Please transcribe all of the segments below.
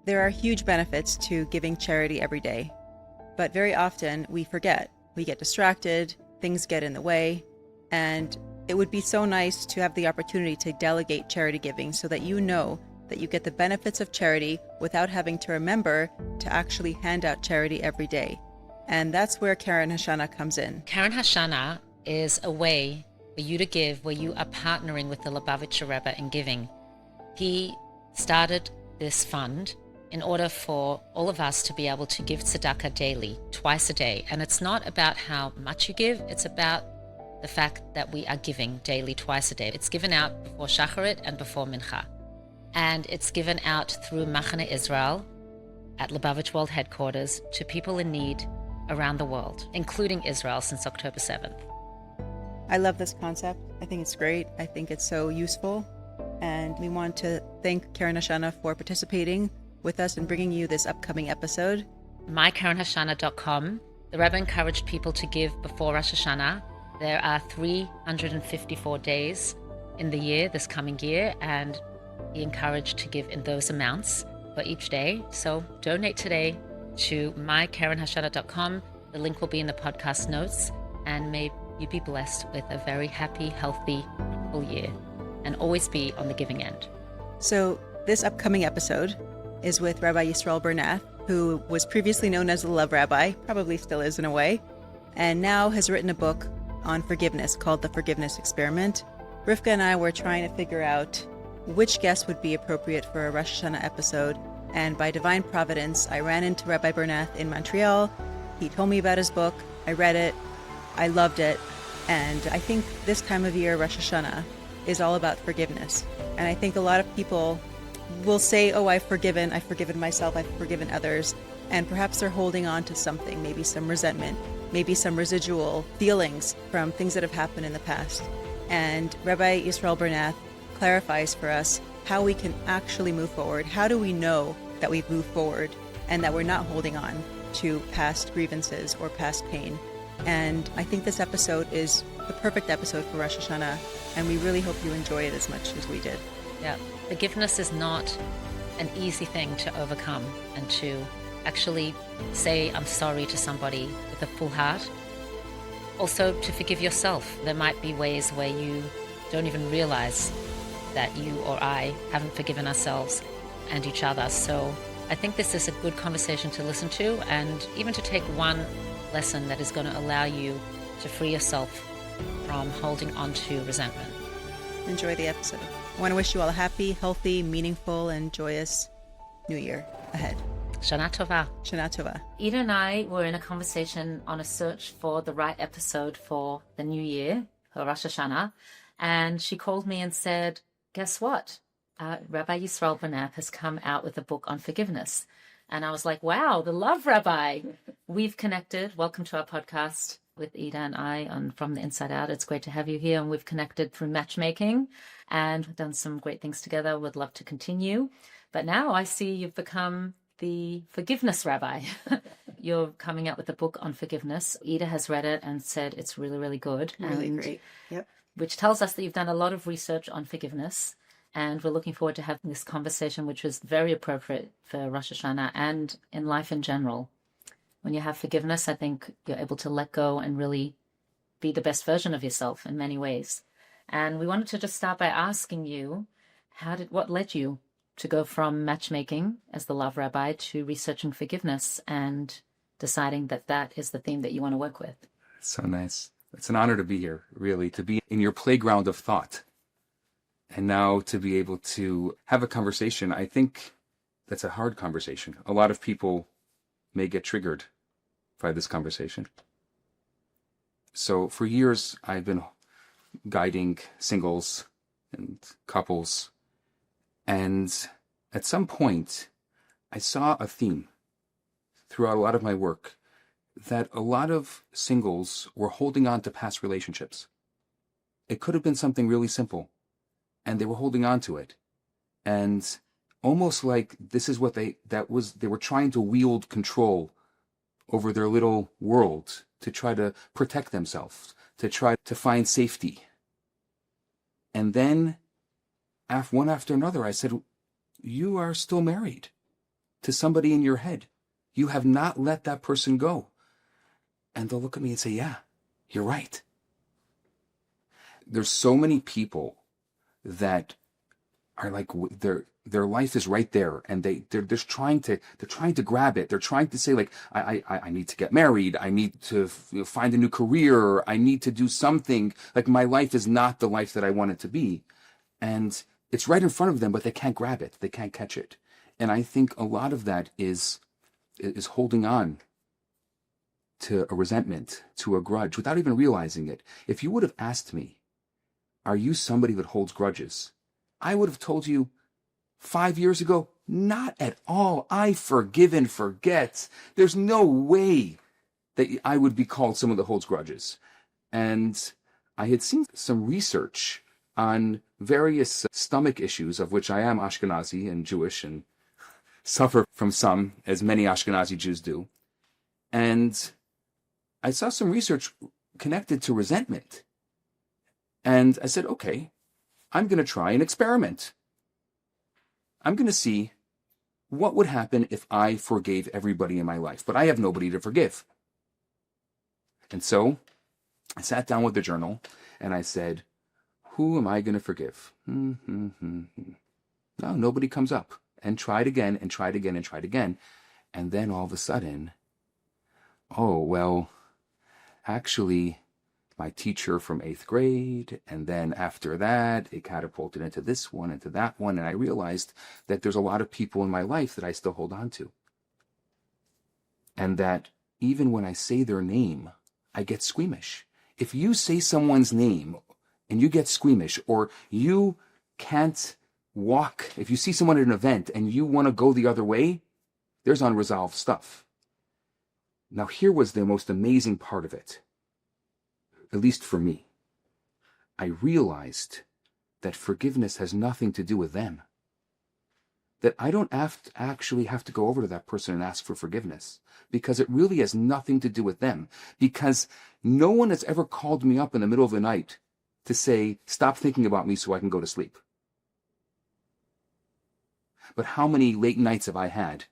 There are huge benefits to giving charity every day, but very often we forget. We get distracted, things get in the way, and it would be so nice to have the opportunity to delegate charity giving so that you know that you get the benefits of charity without having to remember to actually hand out charity every day. And that's where KEREN HASHANA comes in. KEREN HASHANA is a way for you to give where you are partnering with the Lubavitcher Rebbe in giving. He started this fund in order for all of us to be able to give tzedakah daily, twice a day. And it's not about how much you give, it's about the fact that we are giving daily, twice a day. It's given out before Shacharit and before Mincha. And it's given out through Machane Israel at Lubavitch World Headquarters to people in need around the world, including Israel since October 7th. I love this concept. I think it's great. I think it's so useful. And we want to thank KEREN HASHANA for participating with us and bringing you this upcoming episode. mykerenhashana.com. The Rebbe encouraged people to give before Rosh Hashanah. There are 354 days in the year, this coming year, and he encouraged to give in those amounts for each day. So donate today to mykerenhashana.com. The link will be in the podcast notes, and may you be blessed with a very happy, healthy, full year, and always be on the giving end. So this upcoming episode is with Rabbi Yisroel Bernath, who was previously known as the Love Rabbi, probably still is in a way, and now has written a book on forgiveness called The Forgiveness Experiment. Rivkah and I were trying to figure out which guest would be appropriate for a Rosh Hashanah episode, and by divine providence, I ran into Rabbi Bernath in Montreal. He told me about his book. I read it. I loved it. And I think this time of year, Rosh Hashanah, is all about forgiveness. And I think a lot of people will say, oh, I've forgiven myself, I've forgiven others. And perhaps they're holding on to something, maybe some resentment, maybe some residual feelings from things that have happened in the past. And Rabbi Yisroel Bernath clarifies for us how we can actually move forward. How do we know that we've moved forward and that we're not holding on to past grievances or past pain? And I think this episode is the perfect episode for Rosh Hashanah, and we really hope you enjoy it as much as we did. Yeah, forgiveness is not an easy thing to overcome, and to actually say I'm sorry to somebody with a full heart. Also, to forgive yourself. There might be ways where you don't even realize that you or I haven't forgiven ourselves and each other. So I think this is a good conversation to listen to, and even to take one lesson that is going to allow you to free yourself from holding on to resentment. Enjoy the episode. I want to wish you all a happy, healthy, meaningful, and joyous New Year ahead. Shana Tova. Shana Tova. Eda and I were in a conversation on a search for the right episode for the new year, for Rosh Hashanah, and she called me and said, guess what? Rabbi Yisroel Bernath has come out with a book on forgiveness. And I was like, wow, the Love Rabbi. We've connected. Welcome to our podcast with Eda and I on From the Inside Out. It's great to have you here. And we've connected through matchmaking and we've done some great things together. Would love to continue. But now I see you've become the forgiveness rabbi. You're coming out with a book on forgiveness. Eda has read it and said it's really, really good. Really great. Yep. Which tells us that you've done a lot of research on forgiveness. And we're looking forward to having this conversation, which was very appropriate for Rosh Hashanah and in life in general. When you have forgiveness, I think you're able to let go and really be the best version of yourself in many ways. And we wanted to just start by asking you, what led you to go from matchmaking as the Love Rabbi to researching forgiveness and deciding that that is the theme that you want to work with? So nice. It's an honor to be here, really, to be in your playground of thought. And now to be able to have a conversation. I think that's a hard conversation. A lot of people may get triggered by this conversation. So for years, I've been guiding singles and couples. And at some point, I saw a theme throughout a lot of my work that a lot of singles were holding on to past relationships. It could have been something really simple, and they were holding on to it. And almost like this is what they were trying to wield control over their little world to try to protect themselves, to try to find safety. And then, one after another, I said, you are still married. to somebody in your head. You have not let that person go. And they'll look at me and say, yeah, you're right. There's so many people that are like, their life is right there, and they're just trying to grab it. They're trying to say, like, I need to get married. I need to find a new career. I need to do something. Like, my life is not the life that I want it to be. And it's right in front of them, but they can't grab it. They can't catch it. And I think a lot of that is holding on to a resentment, to a grudge, without even realizing it. If you would have asked me, are you somebody that holds grudges? I would have told you 5 years ago, not at all. I forgive and forget. There's no way that I would be called someone that holds grudges. And I had seen some research on various stomach issues, of which I am Ashkenazi and Jewish and suffer from some, as many Ashkenazi Jews do. And I saw some research connected to resentment. And I said, okay, I'm going to try an experiment. I'm going to see what would happen if I forgave everybody in my life, but I have nobody to forgive. And so I sat down with the journal and I said, who am I going to forgive? No, nobody comes up. And tried again and tried again and tried again. And then all of a sudden, oh, well, actually, my teacher from 8th grade, and then after that, it catapulted into this one, into that one, and I realized that there's a lot of people in my life that I still hold on to. And that even when I say their name, I get squeamish. If you say someone's name and you get squeamish, or you can't walk, if you see someone at an event and you want to go the other way, there's unresolved stuff. Now, here was the most amazing part of it, at least for me. I realized that forgiveness has nothing to do with them. That I don't actually have to go over to that person and ask for forgiveness, because it really has nothing to do with them. Because no one has ever called me up in the middle of the night to say, stop thinking about me so I can go to sleep. But how many late nights have I had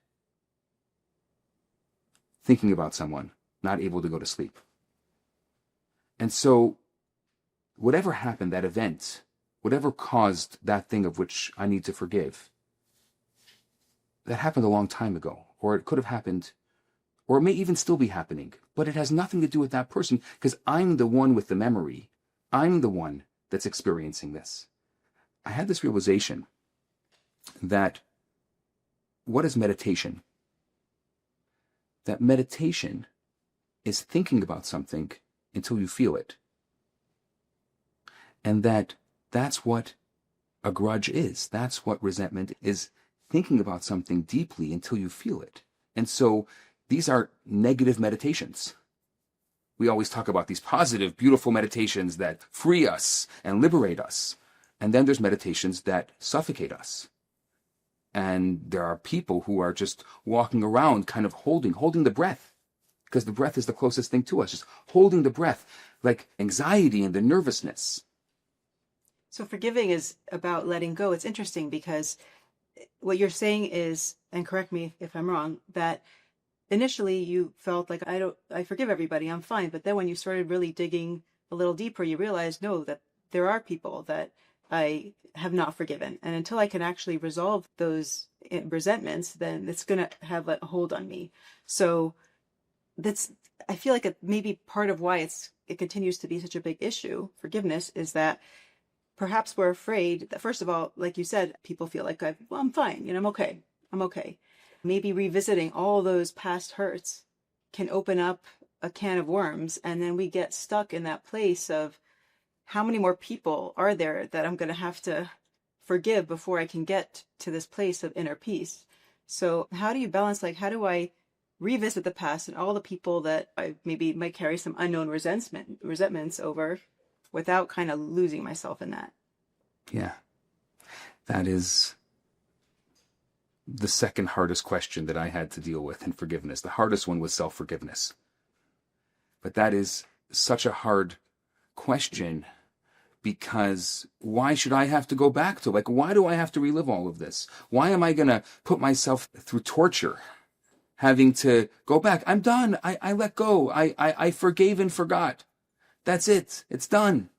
thinking about someone, not able to go to sleep? And so, whatever happened, that event, whatever caused that thing of which I need to forgive, that happened a long time ago. Or it could have happened, or it may even still be happening. But it has nothing to do with that person, because I'm the one with the memory. I'm the one that's experiencing this. I had this realization that what is meditation? That meditation is thinking about something until you feel it. And that's what a grudge is. That's what resentment is, thinking about something deeply until you feel it. And so these are negative meditations. We always talk about these positive, beautiful meditations that free us and liberate us. And then there's meditations that suffocate us. And there are people who are just walking around kind of holding the breath, because the breath is the closest thing to us, just holding the breath, like anxiety and the nervousness. So forgiving is about letting go. It's interesting because what you're saying is, and correct me if I'm wrong, that initially you felt like, I forgive everybody, I'm fine. But then when you started really digging a little deeper, you realized, no, that there are people that I have not forgiven. And until I can actually resolve those resentments, then it's going to have a hold on me. So I feel like maybe part of why it continues to be such a big issue, forgiveness, is that perhaps we're afraid that, first of all, like you said, people feel like, I'm fine, I'm okay. Maybe revisiting all those past hurts can open up a can of worms, and then we get stuck in that place of, how many more people are there that I'm going to have to forgive before I can get to this place of inner peace? So how do you balance, how do I revisit the past and all the people that I maybe might carry some unknown resentments over without kind of losing myself in that? Yeah, that is the second hardest question that I had to deal with in forgiveness. The hardest one was self-forgiveness. But that is such a hard question, because why should I have to go back to, like, why do I have to relive all of this? Why am I going to put myself through torture, having to go back? I'm done. I let go. I forgave and forgot. That's it. It's done.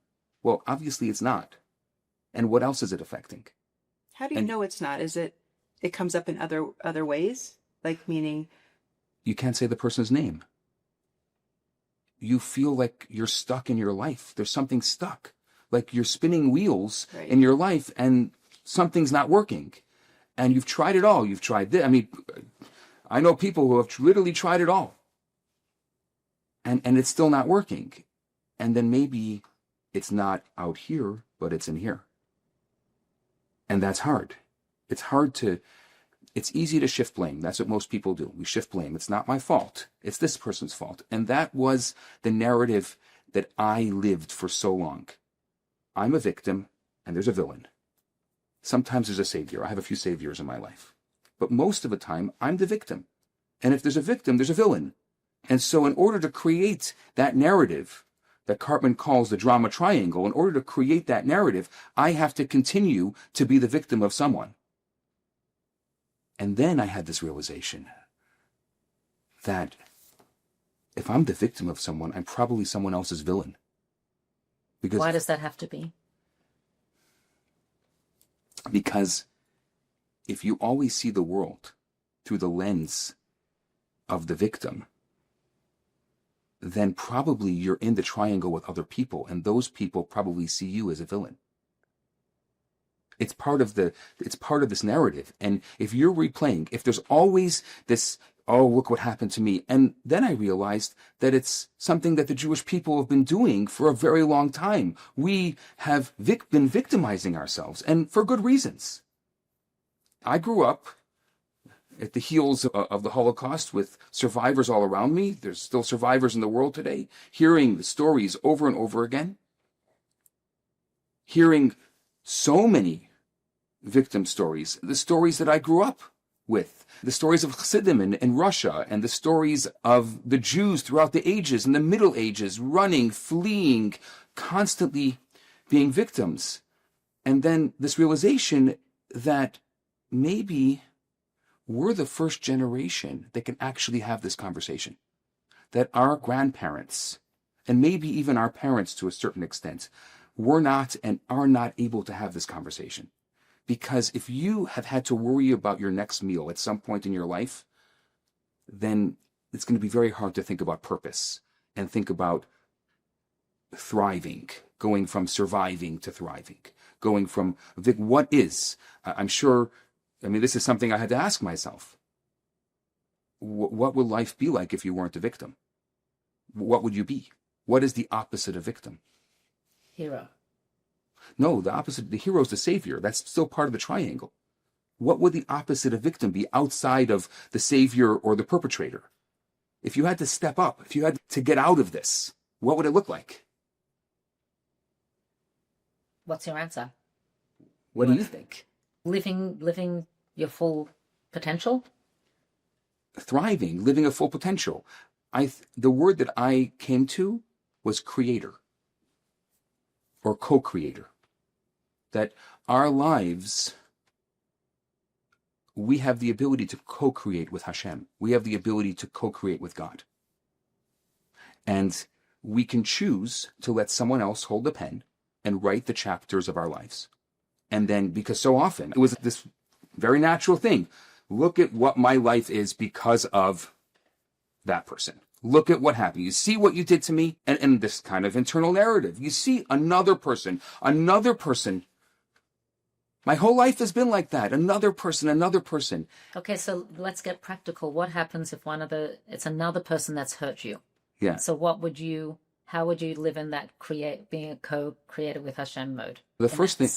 Well, obviously it's not. And what else is it affecting? How do you know it's not? Is it comes up in other ways? Like, meaning you can't say the person's name. You feel like you're stuck in your life. There's something stuck. Like you're spinning wheels in your life and something's not working. And you've tried it all. You've tried this. I mean, I know people who have literally tried it all. And it's still not working. And then maybe it's not out here, but it's in here. And that's hard. It's easy to shift blame. That's what most people do. We shift blame. It's not my fault. It's this person's fault. And that was the narrative that I lived for so long. I'm a victim and there's a villain. Sometimes there's a savior. I have a few saviors in my life. But most of the time, I'm the victim. And if there's a victim, there's a villain. And so in order to create that narrative that Cartman calls the drama triangle, in order to create that narrative, I have to continue to be the victim of someone. And then I had this realization that if I'm the victim of someone, I'm probably someone else's villain. Because why does that have to be? Because if you always see the world through the lens of the victim, then probably you're in the triangle with other people, and those people probably see you as a villain. It's part of this narrative. And if you're replaying, if there's always this, oh, look what happened to me. And then I realized that it's something that the Jewish people have been doing for a very long time. We have been victimizing ourselves, and for good reasons. I grew up at the heels of the Holocaust with survivors all around me. There's still survivors in the world today, hearing the stories over and over again, hearing so many victim stories, the stories that I grew up with, the stories of Chassidim in Russia, and the stories of the Jews throughout the ages and the Middle Ages, running, fleeing, constantly being victims. And then this realization that maybe we're the first generation that can actually have this conversation. That our grandparents, and maybe even our parents to a certain extent, were not and are not able to have this conversation. Because if you have had to worry about your next meal at some point in your life, then it's going to be very hard to think about purpose and think about thriving, going from surviving to thriving, going from what is. I'm sure, this is something I had to ask myself. What would life be like if you weren't a victim? What would you be? What is the opposite of victim? Hero. No, the opposite, the hero is the savior. That's still part of the triangle. What would the opposite of victim be outside of the savior or the perpetrator? If you had to step up, if you had to get out of this, what would it look like? What's your answer? What do you think? Living your full potential? Thriving, living a full potential. The word that I came to was creator or co-creator. That our lives, we have the ability to co-create with Hashem. We have the ability to co-create with God. And we can choose to let someone else hold the pen and write the chapters of our lives. And then, because so often it was this very natural thing. Look at what my life is because of that person. Look at what happened. You see what you did to me? And this kind of internal narrative. You see another person. My whole life has been like that. Another person. Okay, so let's get practical. What happens if it's another person that's hurt you? Yeah. So how would you live in that being a co-creator with Hashem mode? The first thing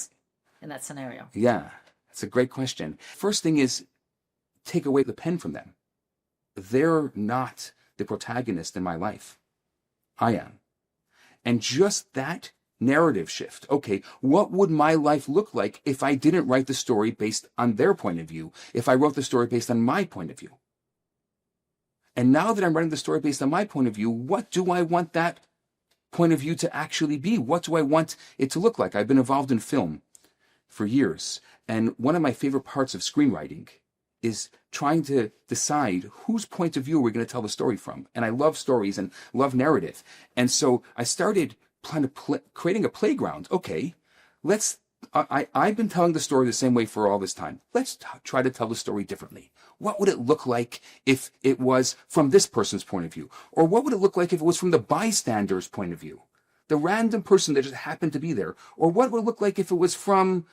in that scenario. Yeah, that's a great question. First thing is take away the pen from them. They're not the protagonist in my life. I am. And just that narrative shift. Okay, what would my life look like if I didn't write the story based on their point of view, if I wrote the story based on my point of view? And now that I'm writing the story based on my point of view, what do I want that point of view to actually be? What do I want it to look like? I've been involved in film for years, and one of my favorite parts of screenwriting is trying to decide whose point of view we're going to tell the story from. And I love stories and love narrative. And so I started creating a playground. Okay, I've been telling the story the same way for all this time. Let's try to tell the story differently. What would it look like if it was from this person's point of view? Or what would it look like if it was from the bystander's point of view? The random person that just happened to be there? Or what would it look like if it was from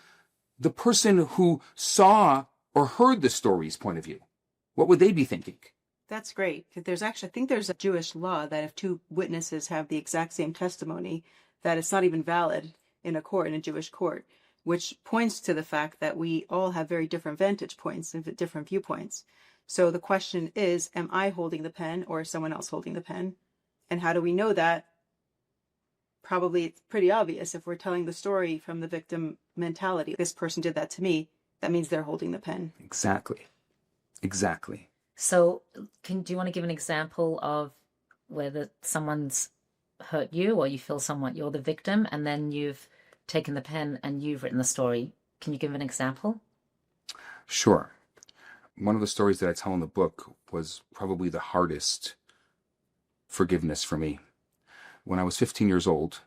the person who saw or heard the story's point of view? What would they be thinking? That's great. I think there's a Jewish law that if two witnesses have the exact same testimony, that it's not even valid in a Jewish court, which points to the fact that we all have very different vantage points and different viewpoints. So the question is, am I holding the pen or is someone else holding the pen? And how do we know that? Probably it's pretty obvious. If we're telling the story from the victim mentality, this person did that to me, that means they're holding the pen. Exactly. So do you want to give an example of whether someone's hurt you or you feel somewhat you're the victim and then you've taken the pen and you've written the story? Can you give an example? Sure. One of the stories that I tell in the book was probably the hardest forgiveness for me. When I was 15 years old,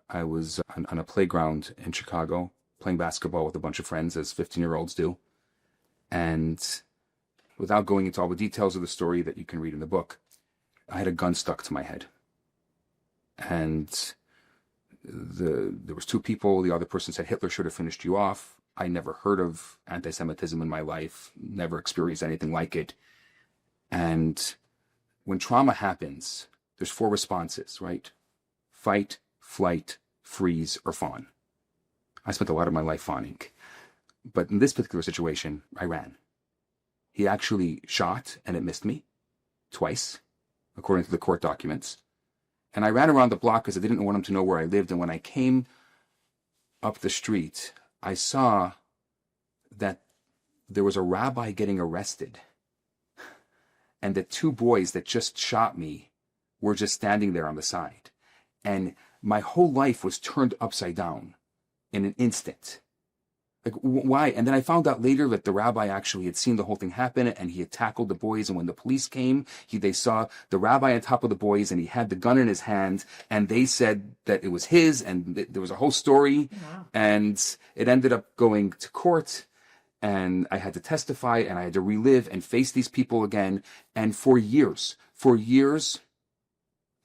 I was on a playground in Chicago playing basketball with a bunch of friends, as 15-year-olds do. And without going into all the details of the story that you can read in the book, I had a gun stuck to my head. And there was two people. The other person said Hitler should have finished you off. I never heard of anti-Semitism in my life, never experienced anything like it. And when trauma happens, there's 4 responses, right? Fight, flight, freeze, or fawn. I spent a lot of my life fawning. But in this particular situation, I ran. He actually shot, and it missed me twice, according to the court documents. And I ran around the block because I didn't want him to know where I lived. And when I came up the street, I saw that there was a rabbi getting arrested. And the 2 boys that just shot me were just standing there on the side. And my whole life was turned upside down in an instant. Like, why? And then I found out later that the rabbi actually had seen the whole thing happen, and he had tackled the boys. And when the police came, they saw the rabbi on top of the boys, and he had the gun in his hand, and they said that it was his, and there was a whole story. Wow. And it ended up going to court, and I had to testify, and I had to relive and face these people again. And for years,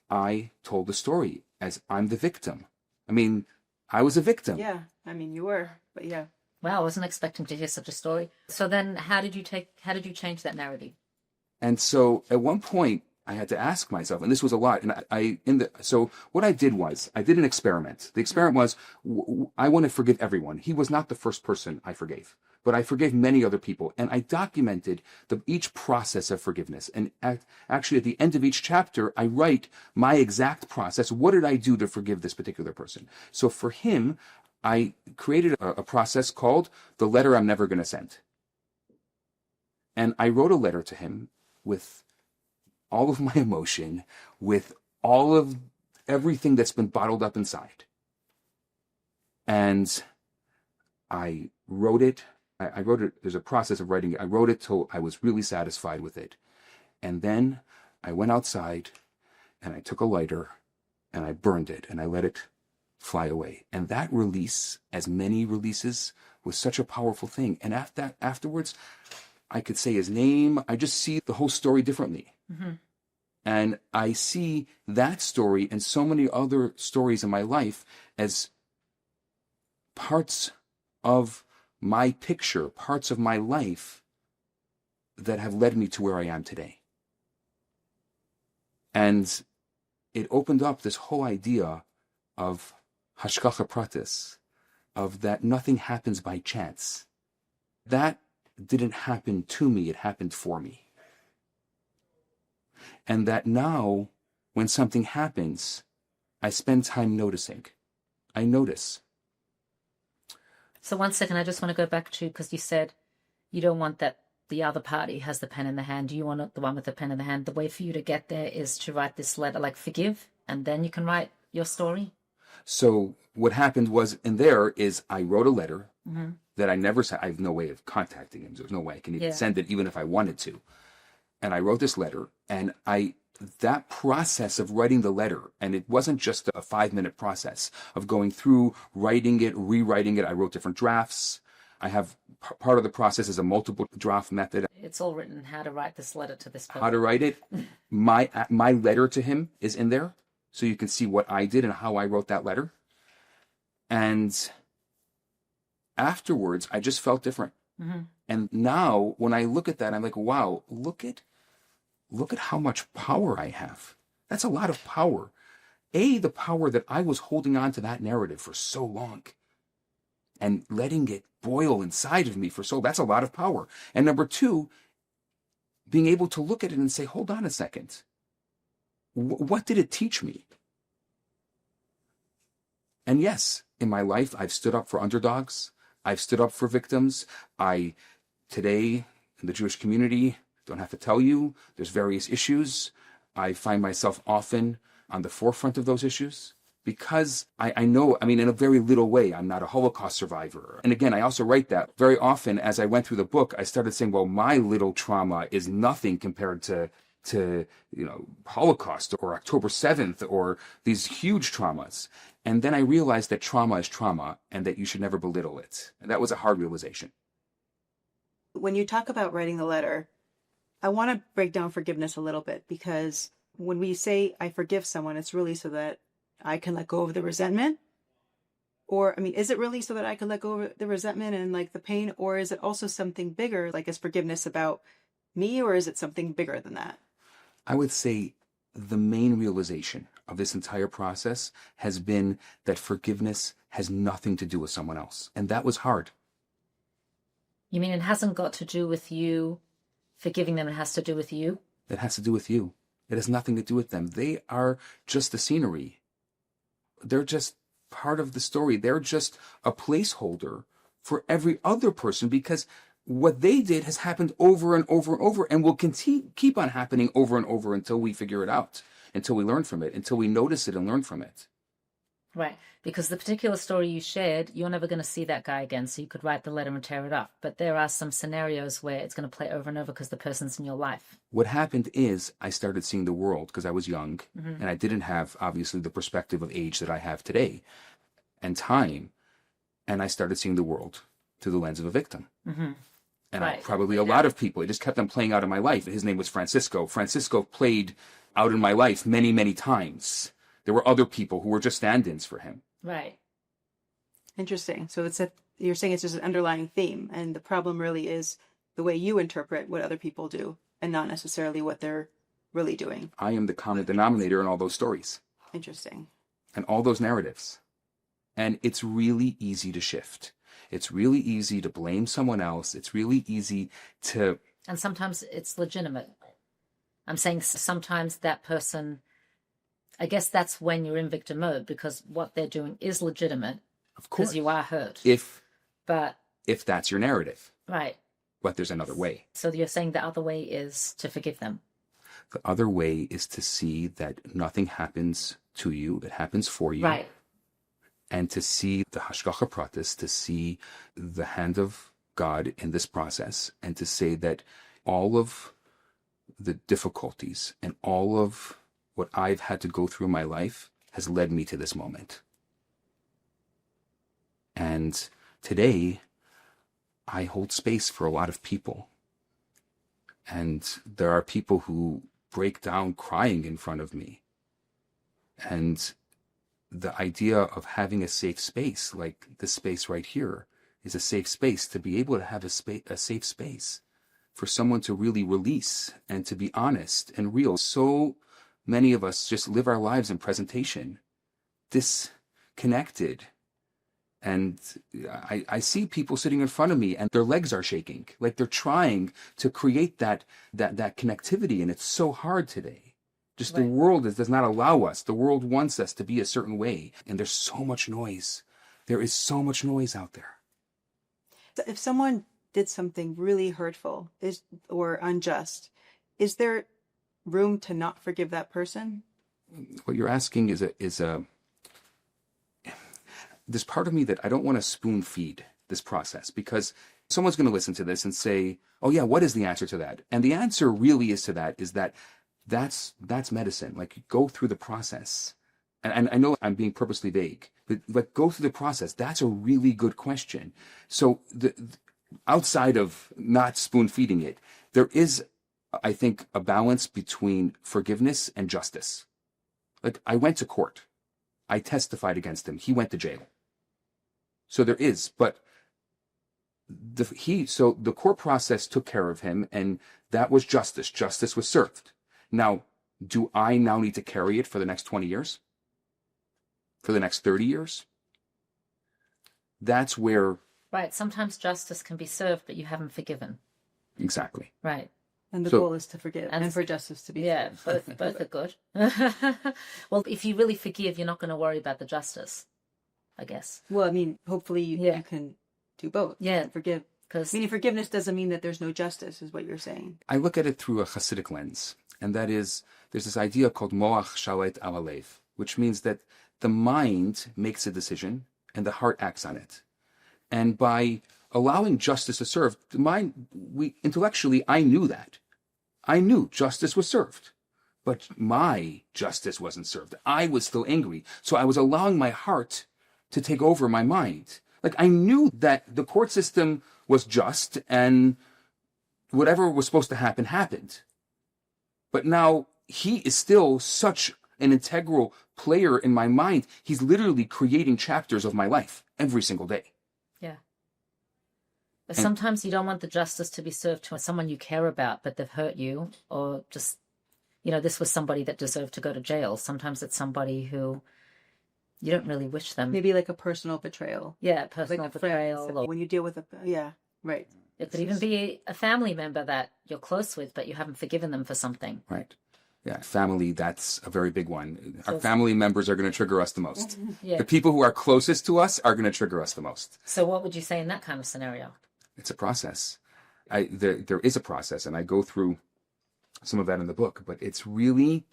I told the story as I'm the victim. I mean, I was a victim. Yeah, I mean, you were, but yeah. Wow, I wasn't expecting to hear such a story. So then how did you change that narrative? And so at one point I had to ask myself, and this was a lot, and so what I did was, I did an experiment. The experiment was, I want to forgive everyone. He was not the first person I forgave, but I forgave many other people, and I documented each process of forgiveness. And actually at the end of each chapter, I write my exact process. What did I do to forgive this particular person? So for him, I created a process called the letter I'm never going to send. And I wrote a letter to him with all of my emotion, with all of everything that's been bottled up inside. And I wrote it. I wrote it. There's a process of writing it. I wrote it till I was really satisfied with it. And then I went outside and I took a lighter and I burned it and I let it fly away. And that release, as many releases, was such a powerful thing. And afterwards, I could say his name. I just see the whole story differently. Mm-hmm. And I see that story and so many other stories in my life as parts of my picture, parts of my life that have led me to where I am today. And it opened up this whole idea of hashgacha pratis, of that nothing happens by chance. That didn't happen to me, it happened for me. And that now, when something happens, I spend time noticing. I notice. So 1 second, I just want to go back to, because you said you don't want that the other party has the pen in the hand. You want the one with the pen in the hand. The way for you to get there is to write this letter, like forgive. and then you can write your story? So what happened was, in there is I wrote a letter that I never sent. I have no way of contacting him. There's no way I can even send it, even if I wanted to. And I wrote this letter, and that process of writing the letter, and it wasn't just a 5-minute process of going through, writing it, rewriting it. I wrote different drafts. I have part of the process is a multiple draft method. It's all written how to write this letter to this person. How to write it. My letter to him is in there, so you can see what I did and how I wrote that letter. And afterwards, I just felt different. And now, when I look at that, I'm like, wow, look at how much power I have. That's a lot of power. The power that I was holding on to that narrative for so long and letting it boil inside of me that's a lot of power. And number 2, being able to look at it and say, hold on a second. What did it teach me? And yes, in my life, I've stood up for underdogs. I've stood up for victims. Today, in the Jewish community, don't have to tell you, there's various issues. I find myself often on the forefront of those issues because I know, in a very little way, I'm not a Holocaust survivor. And again, I also write that very often as I went through the book, I started saying, well, my little trauma is nothing compared to Holocaust or October 7th or these huge traumas. And then I realized that trauma is trauma and that you should never belittle it. And that was a hard realization. When you talk about writing the letter, I want to break down forgiveness a little bit, because when we say I forgive someone, it's really so that I can let go of the resentment. Or, is it really so that I can let go of the resentment and like the pain? Or is it also something bigger? Like, is forgiveness about me, or is it something bigger than that? I would say the main realization of this entire process has been that forgiveness has nothing to do with someone else. And that was hard. You mean it hasn't got to do with you forgiving them? It has to do with you? It has to do with you. It has nothing to do with them. They are just the scenery. They're just part of the story. They're just a placeholder for every other person, because what they did has happened over and over and over and will keep on happening over and over until we figure it out, until we learn from it, until we notice it and learn from it. Right. Because the particular story you shared, you're never going to see that guy again, so you could write the letter and tear it up. But there are some scenarios where it's going to play over and over because the person's in your life. What happened is I started seeing the world because I was young, and I didn't have, obviously, the perspective of age that I have today and time. And I started seeing the world through the lens of a victim. And probably a lot of people, it just kept on playing out in my life. His name was Francisco. Francisco played out in my life many, many times. There were other people who were just stand-ins for him. Right. Interesting. So you're saying it's just an underlying theme, and the problem really is the way you interpret what other people do and not necessarily what they're really doing. I am the common denominator in all those stories. Interesting. And all those narratives. And it's really easy to shift. It's really easy to blame someone else. It's really easy to... And sometimes it's legitimate. I'm saying sometimes that person, I guess that's when you're in victim mode, because what they're doing is legitimate. Of course. Because you are hurt. If that's your narrative. Right. But there's another way. So you're saying the other way is to forgive them. The other way is to see that nothing happens to you. It happens for you. Right. And to see the hashgacha pratis, to see the hand of God in this process, and to say that all of the difficulties and all of what I've had to go through in my life has led me to this moment. And today, I hold space for a lot of people. And there are people who break down crying in front of me. And the idea of having a safe space, like this space right here, is a safe space. To be able to have a safe space for someone to really release and to be honest and real. So many of us just live our lives in presentation, disconnected. And I see people sitting in front of me and their legs are shaking, like they're trying to create that connectivity. And it's so hard today. Just right. The world does not allow us. The world wants us to be a certain way. And there's so much noise. There is so much noise out there. If someone did something really hurtful or unjust, is there room to not forgive that person? what you're asking is a there's part of me that I don't want to spoon feed this process, because someone's going to listen to this and say, oh yeah, what is the answer to that? And the answer really is to that is that's medicine. Like, go through the process. And I know I'm being purposely vague, but go through the process. That's a really good question. So outside of not spoon feeding it, there is, I think, a balance between forgiveness and justice. Like, I went to court. I testified against him. He went to jail. So there is, but so the court process took care of him, and that was justice. Justice was served. Now, do I now need to carry it for the next 20 years? For the next 30 years? That's where... Right. Sometimes justice can be served, but you haven't forgiven. Exactly. Right. And the goal is to forgive and for justice to be served. Both are good. Well, if you really forgive, you're not going to worry about the justice, I guess. Well, I mean, hopefully you can do both. Yeah. And forgive. Meaning forgiveness doesn't mean that there's no justice, is what you're saying. I look at it through a Hasidic lens, and that is, there's this idea called moach shalet al halev, which means that the mind makes a decision and the heart acts on it. And by allowing justice to serve, the mind, intellectually, I knew that. I knew justice was served, but my justice wasn't served. I was still angry. So I was allowing my heart to take over my mind. Like, I knew that the court system was just and whatever was supposed to happen happened. But now he is still such an integral player in my mind. He's literally creating chapters of my life every single day. Yeah. But sometimes you don't want the justice to be served to someone you care about, but they've hurt you, or just, this was somebody that deserved to go to jail. Sometimes it's somebody who you don't really wish them. Maybe like a personal betrayal. Yeah, personal betrayal. Or when you deal with right. It could even be a family member that you're close with, but you haven't forgiven them for something. Right. Yeah, family, that's a very big one. Our family members are going to trigger us the most. Yeah. The people who are closest to us are going to trigger us the most. So what would you say in that kind of scenario? It's a process. There is a process, and I go through some of that in the book, but it's really,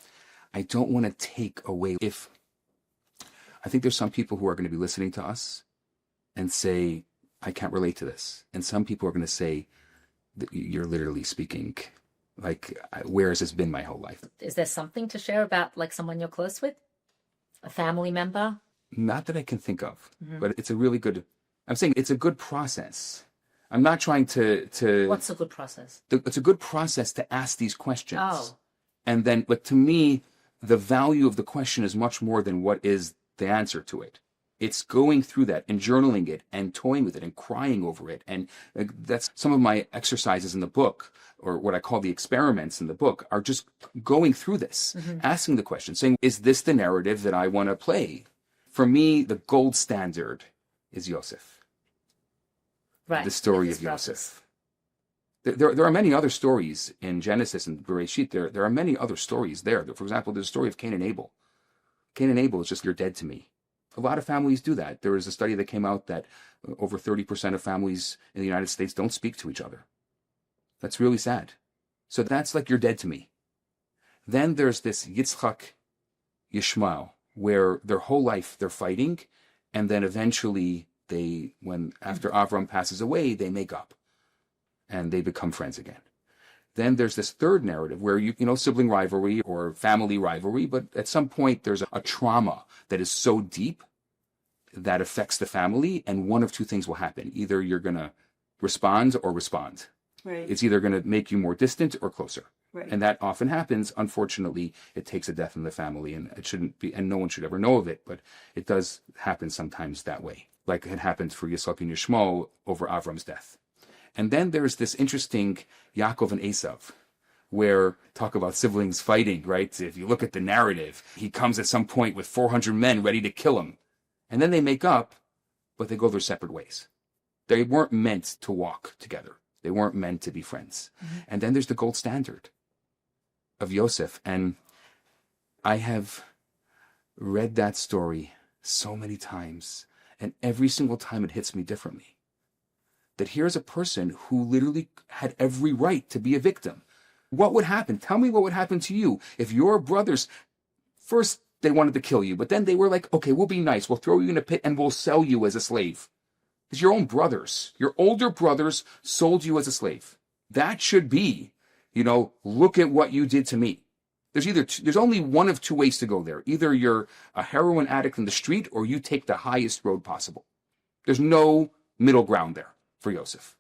I don't want to take away. I think there's some people who are going to be listening to us and say, I can't relate to this. And some people are going to say, you're literally speaking, like, where has this been my whole life? Is there something to share about, like, someone you're close with? A family member? Not that I can think of, but it's a really good, I'm saying it's a good process. I'm not trying to... What's a good process? It's a good process to ask these questions. Oh. And then, like, to me, the value of the question is much more than what is the answer to it. It's going through that and journaling it and toying with it and crying over it. And that's some of my exercises in the book, or what I call the experiments in the book, are just going through this, asking the question, saying, is this the narrative that I want to play? For me, the gold standard is Yosef. Right. The story of Yosef. There are many other stories in Genesis and Bereshit. There are many other stories there. For example, there's a story of Cain and Abel. Cain and Abel is just, you're dead to me. A lot of families do that. There was a study that came out that over 30% of families in the United States don't speak to each other. That's really sad. So that's like, you're dead to me. Then there's this Yitzchak Yishmael, where their whole life they're fighting, and then eventually after Avram passes away, they make up and they become friends again. Then there's this third narrative where sibling rivalry or family rivalry, but at some point there's a trauma that is so deep that affects the family, and one of two things will happen. Either you're going to respond or respond. Right. It's either going to make you more distant or closer. Right. And that often happens. Unfortunately, it takes a death in the family, and it shouldn't be, and no one should ever know of it, but it does happen sometimes that way. Like it happened for Yitzchak and Yishmael over Avram's death. And then there's this interesting Yaakov and Esav, where talk about siblings fighting, right? If you look at the narrative, he comes at some point with 400 men ready to kill him. And then they make up, but they go their separate ways. They weren't meant to walk together. They weren't meant to be friends. And then there's the gold standard of Yosef. And I have read that story so many times, and every single time it hits me differently. That here's a person who literally had every right to be a victim. What would happen? Tell me what would happen to you if your brothers First, they wanted to kill you, but then they were like, okay, we'll be nice. We'll throw you in a pit and we'll sell you as a slave. It's your own brothers. Your older brothers sold you as a slave. That should be, look at what you did to me. There's only one of two ways to go there. Either you're a heroin addict in the street or you take the highest road possible. There's no middle ground there for Yosef.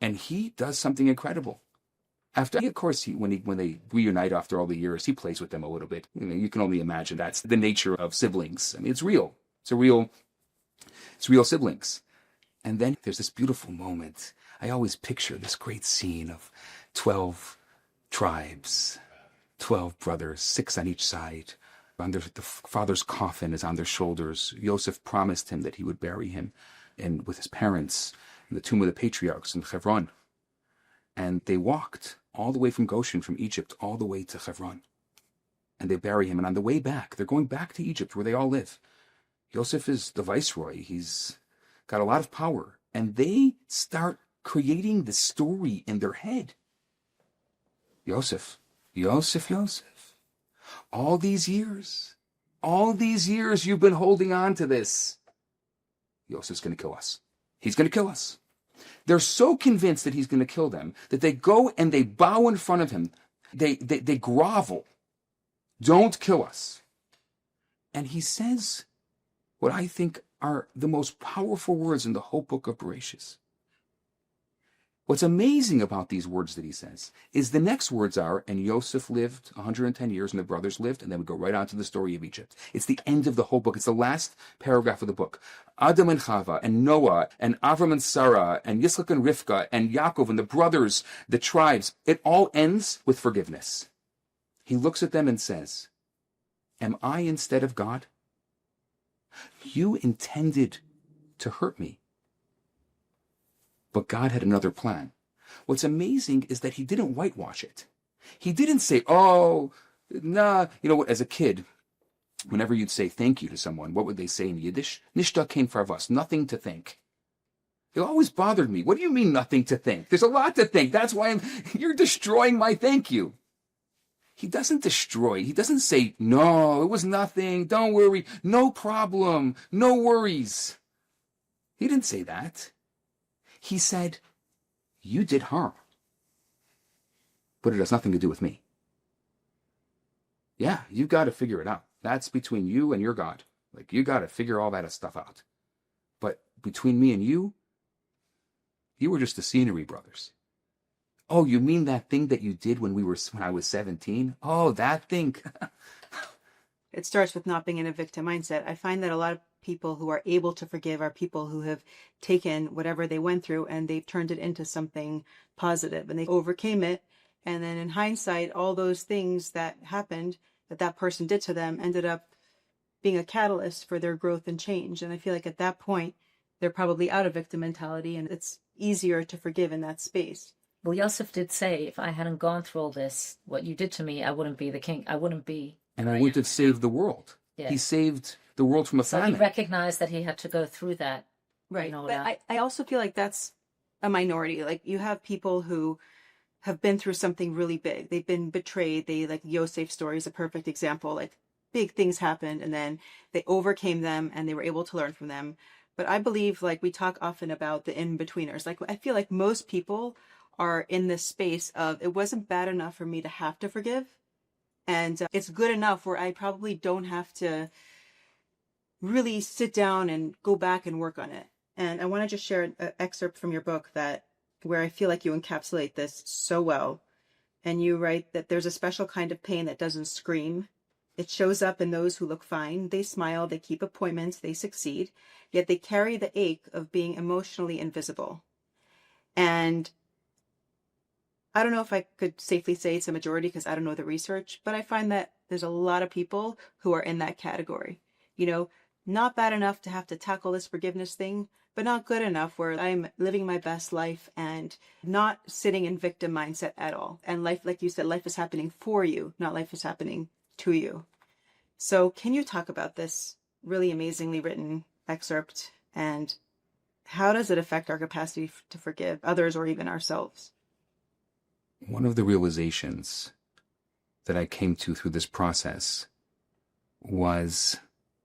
And he does something incredible. Of course, when they reunite after all the years, he plays with them a little bit. You can only imagine that's the nature of siblings. I mean, it's real. It's real siblings. And then there's this beautiful moment. I always picture this great scene of 12 tribes, 12 brothers, 6 on each side. The father's coffin is on their shoulders. Yosef promised him that he would bury him with his parents in the tomb of the patriarchs in Hebron. And they walked all the way from Goshen, from Egypt, all the way to Hebron. And they bury him. And on the way back, they're going back to Egypt where they all live. Yosef is the viceroy. He's got a lot of power. And they start creating the story in their head. Yosef. All these years you've been holding on to this. Yosef's going to kill us. He's going to kill us. They're so convinced that he's going to kill them that they go and they bow in front of him. They grovel. Don't kill us. And he says what I think are the most powerful words in the whole book of Bereshit. What's amazing about these words that he says is the next words are, and Yosef lived 110 years and the brothers lived, and then we go right on to the story of Egypt. It's the end of the whole book. It's the last paragraph of the book. Adam and Chava and Noah and Avram and Sarah and Yitzchak and Rivkah and Yaakov and the brothers, the tribes, it all ends with forgiveness. He looks at them and says, am I instead of God? You intended to hurt me. But God had another plan. What's amazing is that he didn't whitewash it. He didn't say, oh, nah. As a kid, whenever you'd say thank you to someone, what would they say in Yiddish? Nishta kein farvas, nothing to thank. It always bothered me. What do you mean nothing to thank? There's a lot to thank. That's why you're destroying my thank you. He doesn't destroy. He doesn't say, no, it was nothing. Don't worry. No problem. No worries. He didn't say that. He said, you did harm, but it has nothing to do with me. Yeah, you've got to figure it out. That's between you and your God. You got to figure all that stuff out. But between me and you were just the scenery brothers. Oh, you mean that thing that you did when I was 17? Oh, that thing. It starts with not being in a victim mindset. I find that a lot of people who are able to forgive are people who have taken whatever they went through and they've turned it into something positive and they overcame it. And then in hindsight, all those things that happened that person did to them ended up being a catalyst for their growth and change. And I feel like at that point, they're probably out of victim mentality and it's easier to forgive in that space. Well, Yosef did say, if I hadn't gone through all this, what you did to me, I wouldn't be the king. I wouldn't be. And I wouldn't have saved the world. Yeah. He saved the world from a famine. So he recognized that he had to go through that. Right. But I also feel like that's a minority. You have people who have been through something really big. They've been betrayed. Yosef's story is a perfect example. Big things happened and then they overcame them and they were able to learn from them. But I believe we talk often about the in-betweeners. I feel like most people are in this space of it wasn't bad enough for me to have to forgive. And it's good enough where I probably don't have to really sit down and go back and work on it. And I want to just share an excerpt from your book where I feel like you encapsulate this so well. And you write that there's a special kind of pain that doesn't scream. It shows up in those who look fine. They smile, they keep appointments, they succeed. Yet they carry the ache of being emotionally invisible. And I don't know if I could safely say it's a majority because I don't know the research, but I find that there's a lot of people who are in that category. Not bad enough to have to tackle this forgiveness thing, but not good enough where I'm living my best life and not sitting in victim mindset at all. And life, like you said, life is happening for you, not life is happening to you. So can you talk about this really amazingly written excerpt and how does it affect our capacity to forgive others or even ourselves? One of the realizations that I came to through this process was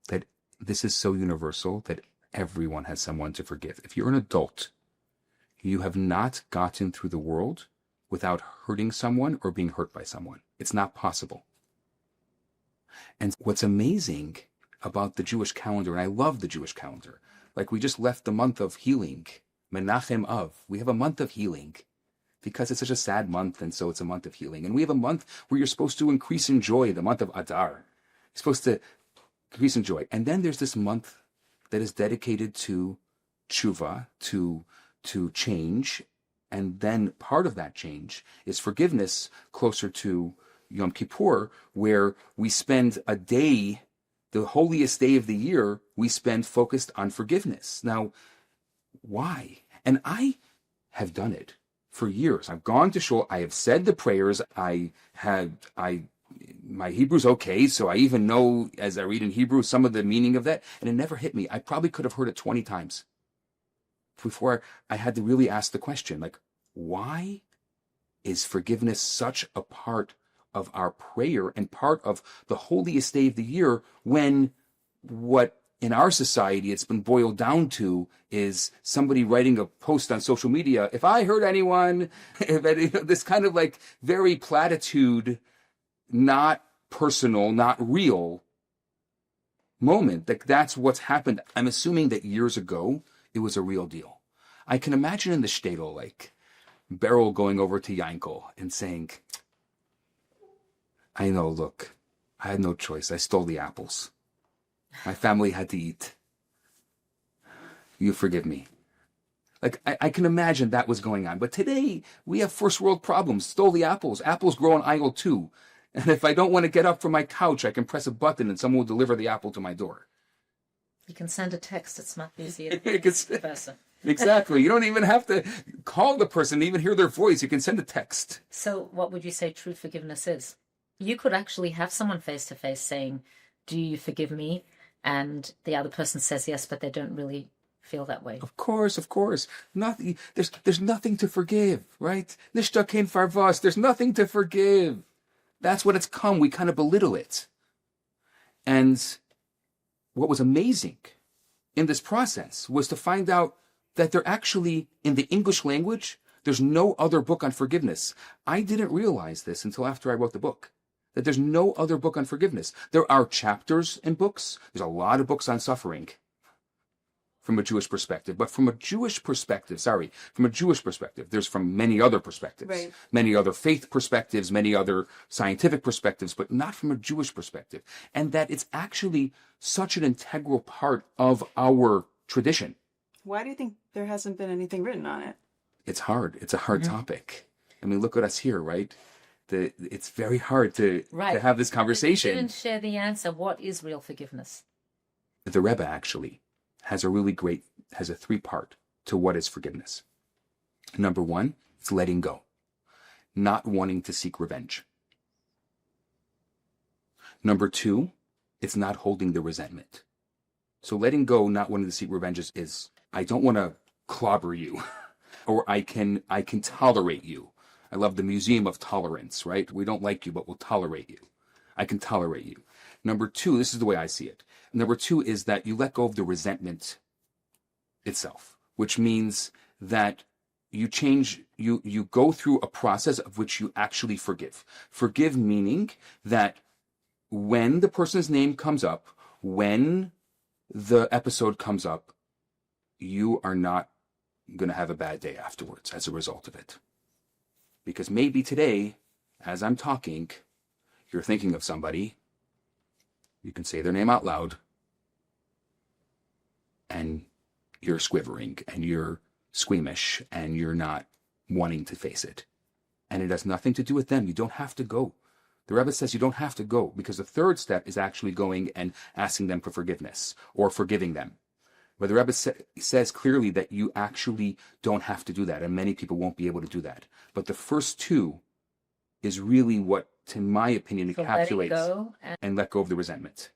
that this is so universal that everyone has someone to forgive. If you're an adult, you have not gotten through the world without hurting someone or being hurt by someone. It's not possible. And what's amazing about the Jewish calendar, and I love the Jewish calendar, like we just left the month of healing, Menachem Av. We have a month of healing because it's such a sad month, and so it's a month of healing. And we have a month where you're supposed to increase in joy, the month of Adar. You're supposed to increase in joy. And then there's this month that is dedicated to tshuva, to change. And then part of that change is forgiveness, closer to Yom Kippur, where we spend a day, the holiest day of the year, we spend focused on forgiveness. Now, why? And I have done it for years. I've gone to shul, I have said the prayers, my Hebrew's okay, so I even know, as I read in Hebrew, some of the meaning of that, and it never hit me. I probably could have heard it 20 times before I had to really ask the question, like, why is forgiveness such a part of our prayer and part of the holiest day of the year, when what in our society it's been boiled down to is somebody writing a post on social media, if I hurt anyone, this kind of like very platitude, not personal, not real moment. Like, that's what's happened. I'm assuming that years ago it was a real deal. I can imagine in the shtetl, like Beryl going over to Yankel and saying, I know, look, I had no choice. I stole the apples. My family had to eat. You forgive me. Like, I can imagine that was going on. But today, we have first world problems. Stole the apples. Apples grow on aisle 2. And if I don't want to get up from my couch, I can press a button and someone will deliver the apple to my door. You can send a text. It's much easier than the person. Exactly. You don't even have to call the person, even hear their voice. You can send a text. So what would you say true forgiveness is? You could actually have someone face to face saying, do you forgive me? And the other person says yes, but they don't really feel that way. Of course. Nothing. There's nothing to forgive, right? Nishta kein farvas. There's nothing to forgive. That's what it's come. We kind of belittle it. And what was amazing in this process was to find out that there actually, in the English language, there's no other book on forgiveness. I didn't realize this until after I wrote the book, that there's no other book on forgiveness. There are chapters in books. There's a lot of books on suffering from a Jewish perspective. But from a Jewish perspective, there's from many other perspectives, right, many other faith perspectives, many other scientific perspectives, but not from a Jewish perspective. And that it's actually such an integral part of our tradition. Why do you think there hasn't been anything written on it? It's hard. It's a hard topic. I mean, look at us here, right? It's very hard to have this conversation. You didn't share the answer. What is real forgiveness? The Rebbe actually has a 3-part to what is forgiveness. Number 1, it's letting go, not wanting to seek revenge. Number 2, it's not holding the resentment. So letting go, not wanting to seek revenge is I don't want to clobber you, or I can tolerate you. I love the Museum of Tolerance, right? We don't like you, but we'll tolerate you. I can tolerate you. Number 2, this is the way I see it. Number 2 is that you let go of the resentment itself, which means that you go through a process of which you actually forgive. Forgive meaning that when the person's name comes up, when the episode comes up, you are not going to have a bad day afterwards as a result of it. Because maybe today, as I'm talking, you're thinking of somebody, you can say their name out loud, and you're squivering, and you're squeamish, and you're not wanting to face it. And it has nothing to do with them. You don't have to go. The Rebbe says you don't have to go, because the 3rd step is actually going and asking them for forgiveness, or forgiving them. But the Rebbe says clearly that you actually don't have to do that, and many people won't be able to do that. But the first 2 is really what, in my opinion, encapsulates and let go of the resentment.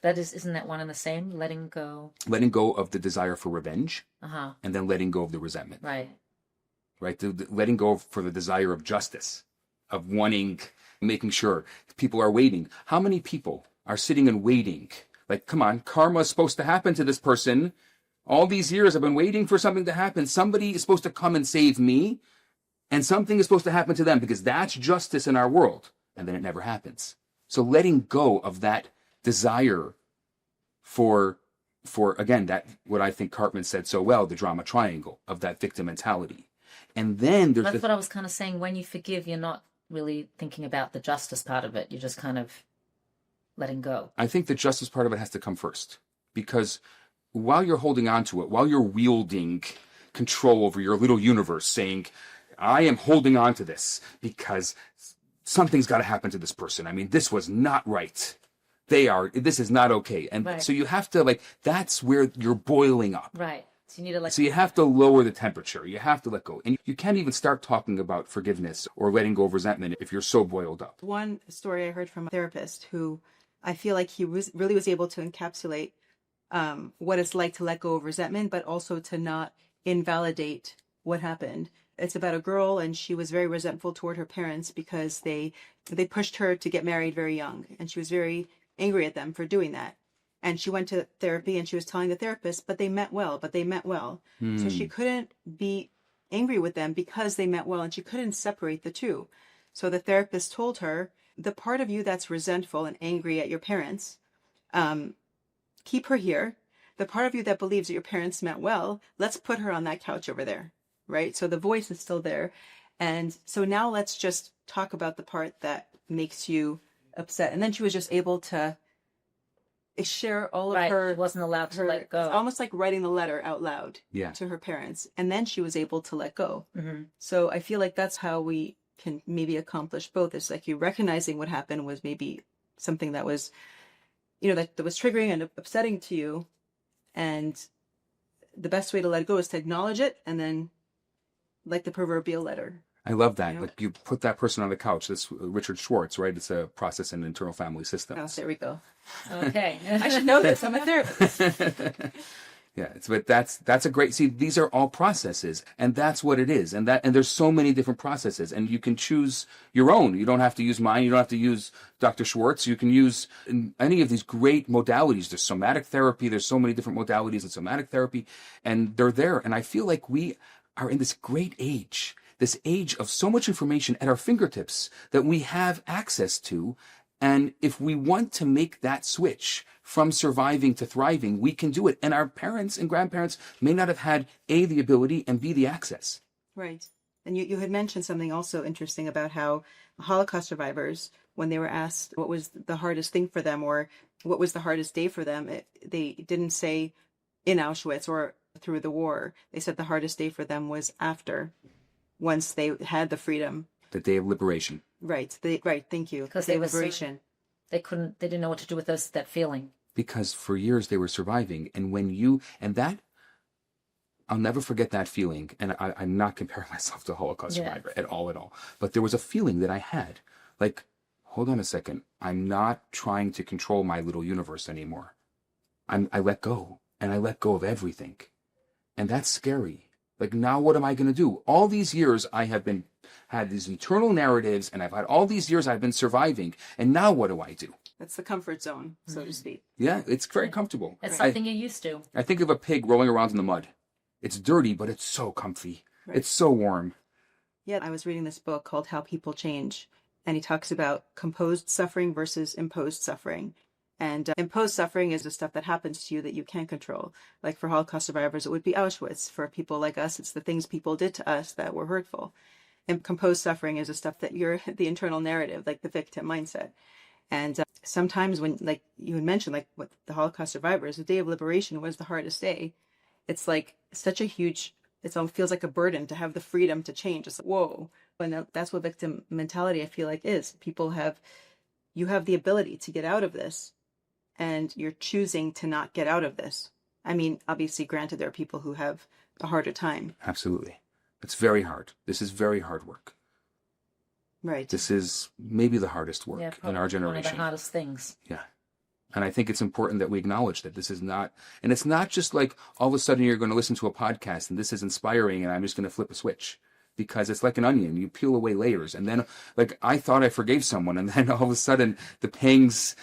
Isn't that one and the same? Letting go. Letting go of the desire for revenge, and then letting go of the resentment. Right. Letting go for the desire of justice, of wanting, making sure people are waiting. How many people are sitting and waiting. Like, come on, karma is supposed to happen to this person. All these years I've been waiting for something to happen. Somebody is supposed to come and save me, and something is supposed to happen to them, because that's justice in our world. And then it never happens. So letting go of that desire for again, that what I think Cartman said so well, the drama triangle of that victim mentality. And then there's That's what I was kind of saying. When you forgive, you're not really thinking about the justice part of it. You're just kind of letting go. I think the justice part of it has to come first, because while you're holding on to it, while you're wielding control over your little universe, saying, I am holding on to this because something's got to happen to this person. I mean, this was not right. This is not okay. And right. So you have to, like, that's where you're boiling up. Right. So you need to So you have to lower the temperature. You have to let go. And you can't even start talking about forgiveness or letting go of resentment if you're so boiled up. One story I heard from a therapist who I feel like he really was able to encapsulate what it's like to let go of resentment, but also to not invalidate what happened. It's about a girl, and she was very resentful toward her parents because they pushed her to get married very young, and she was very angry at them for doing that. And she went to therapy, and she was telling the therapist, but they meant well. So she couldn't be angry with them because they meant well, and she couldn't separate the two. So the therapist told her, the part of you that's resentful and angry at your parents, keep her here. The part of you that believes that your parents meant well, let's put her on that couch over there, right? So the voice is still there. And so now let's just talk about the part that makes you upset. And then she was just able to share all of her... She wasn't allowed to let go. It's almost like writing the letter out loud to her parents. And then she was able to let go. Mm-hmm. So I feel like that's how we can maybe accomplish both. It's like you recognizing what happened was maybe something that was, that was triggering and upsetting to you. And the best way to let go is to acknowledge it, and then like the proverbial letter. I love that. Like, you put that person on the couch. That's Richard Schwartz, right? It's a process in internal family systems. Oh, there we go. Okay. I should know this. I'm a therapist. Yeah, but that's a great, see, these are all processes, and that's what it is. And there's so many different processes, and you can choose your own. You don't have to use mine. You don't have to use Dr. Schwartz. You can use any of these great modalities. There's somatic therapy. There's so many different modalities in somatic therapy, and they're there. And I feel like we are in this great age, this age of so much information at our fingertips that we have access to. And if we want to make that switch from surviving to thriving, we can do it. And our parents and grandparents may not have had A, the ability, and B, the access. Right. And you had mentioned something also interesting about how Holocaust survivors, when they were asked what was the hardest thing for them or what was the hardest day for them, they didn't say in Auschwitz or through the war. They said the hardest day for them was after, once they had the freedom. The day of liberation. Right. Thank you. Because the they were liberation. They didn't know what to do with that feeling. Because for years they were surviving. And I'll never forget that feeling. And I'm not comparing myself to a Holocaust survivor at all. But there was a feeling that I had. Like, hold on a second. I'm not trying to control my little universe anymore. I let go. And I let go of everything. And that's scary. Like, now what am I going to do? All these years I have had these internal narratives, and I've had all these years I've been surviving. And now what do I do? That's the comfort zone, so to speak. Yeah, it's very comfortable. It's something you're used to. I think of a pig rolling around in the mud. It's dirty, but it's so comfy. Right. It's so warm. Yeah, I was reading this book called How People Change, and he talks about composed suffering versus imposed suffering. And imposed suffering is the stuff that happens to you that you can't control. Like for Holocaust survivors, it would be Auschwitz. For people like us, it's the things people did to us that were hurtful. And composed suffering is the stuff that you're the internal narrative, like the victim mindset. And sometimes when, like you had mentioned, like with the Holocaust survivors, the day of liberation was the hardest day. It's like such a huge, it feels like a burden to have the freedom to change. It's like, whoa. And that's what victim mentality, I feel like, is. You have the ability to get out of this, and you're choosing to not get out of this. I mean, obviously, granted, there are people who have a harder time. Absolutely. It's very hard. This is very hard work. Right. This is maybe the hardest work in our generation. One of the hardest things. Yeah. And I think it's important that we acknowledge that this is not, and it's not just like all of a sudden you're going to listen to a podcast and this is inspiring and I'm just going to flip a switch. Because it's like an onion. You peel away layers. And then, like, I thought I forgave someone, and then all of a sudden the pangs